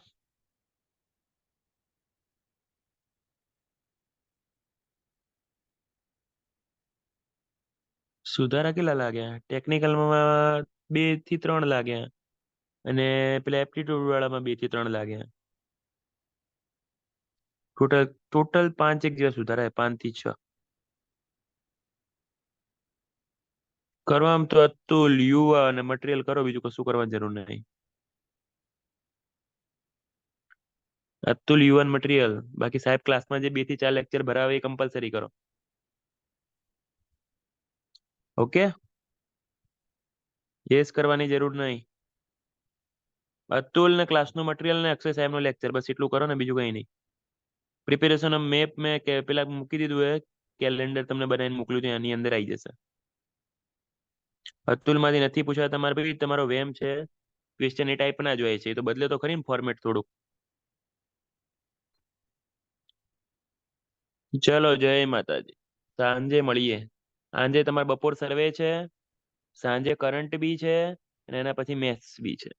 સુધારા કેટલા લાગ્યા? ટેકનિકલમાં 2 થી 3 લાગ્યા, અને પેલા એપ્ટિટ્યુડ વાળામાં 2 થી 3 લાગ્યા. ટોટલ 5 એક જેવા સુધારા, 5 થી 6. કરવામાં તો અતુલ, યુવા અને મટીરિયલ કરો, બીજું કશું કરવાની જરૂર નહીં. અતુલ, યુવાન, મટીરિયલ. બાકી સાહેબ ક્લાસમાં જે 2 થી 4 લેક્ચર ભરાવે એ કમ્પલસરી કરો. ઓકે. યસ કરવાની જરૂર નહીં. અતુલ ને ક્લાસનું મટીરિયલ ને અક્ષય સાહેબ નો લેક્ચર, બસ એટલું કરો ને, બીજું કઈ નહીં. પ્રિપેરેશન મેપ મેં કે પેલા મૂકી દીધું હે, કેલેન્ડર તમને બનાવીને મોકલ્યું છે, એની અંદર આવી જશે. અતુલ માંથી નથી પૂછ્યા તમારે, ભાઈ તમારો વેમ છે, ક્વેશ્ચન એ ટાઈપ ના જ હોય છે, એ તો બદલે તો ખરી ને ફોર્મેટ થોડુંક. ચલો, જય માતાજી. સાંજે મળીએ. સાંજે તમારે બપોર સર્વે છે, સાંજે કરંટ બી છે, અને એના પછી મેથ્સ બી છે.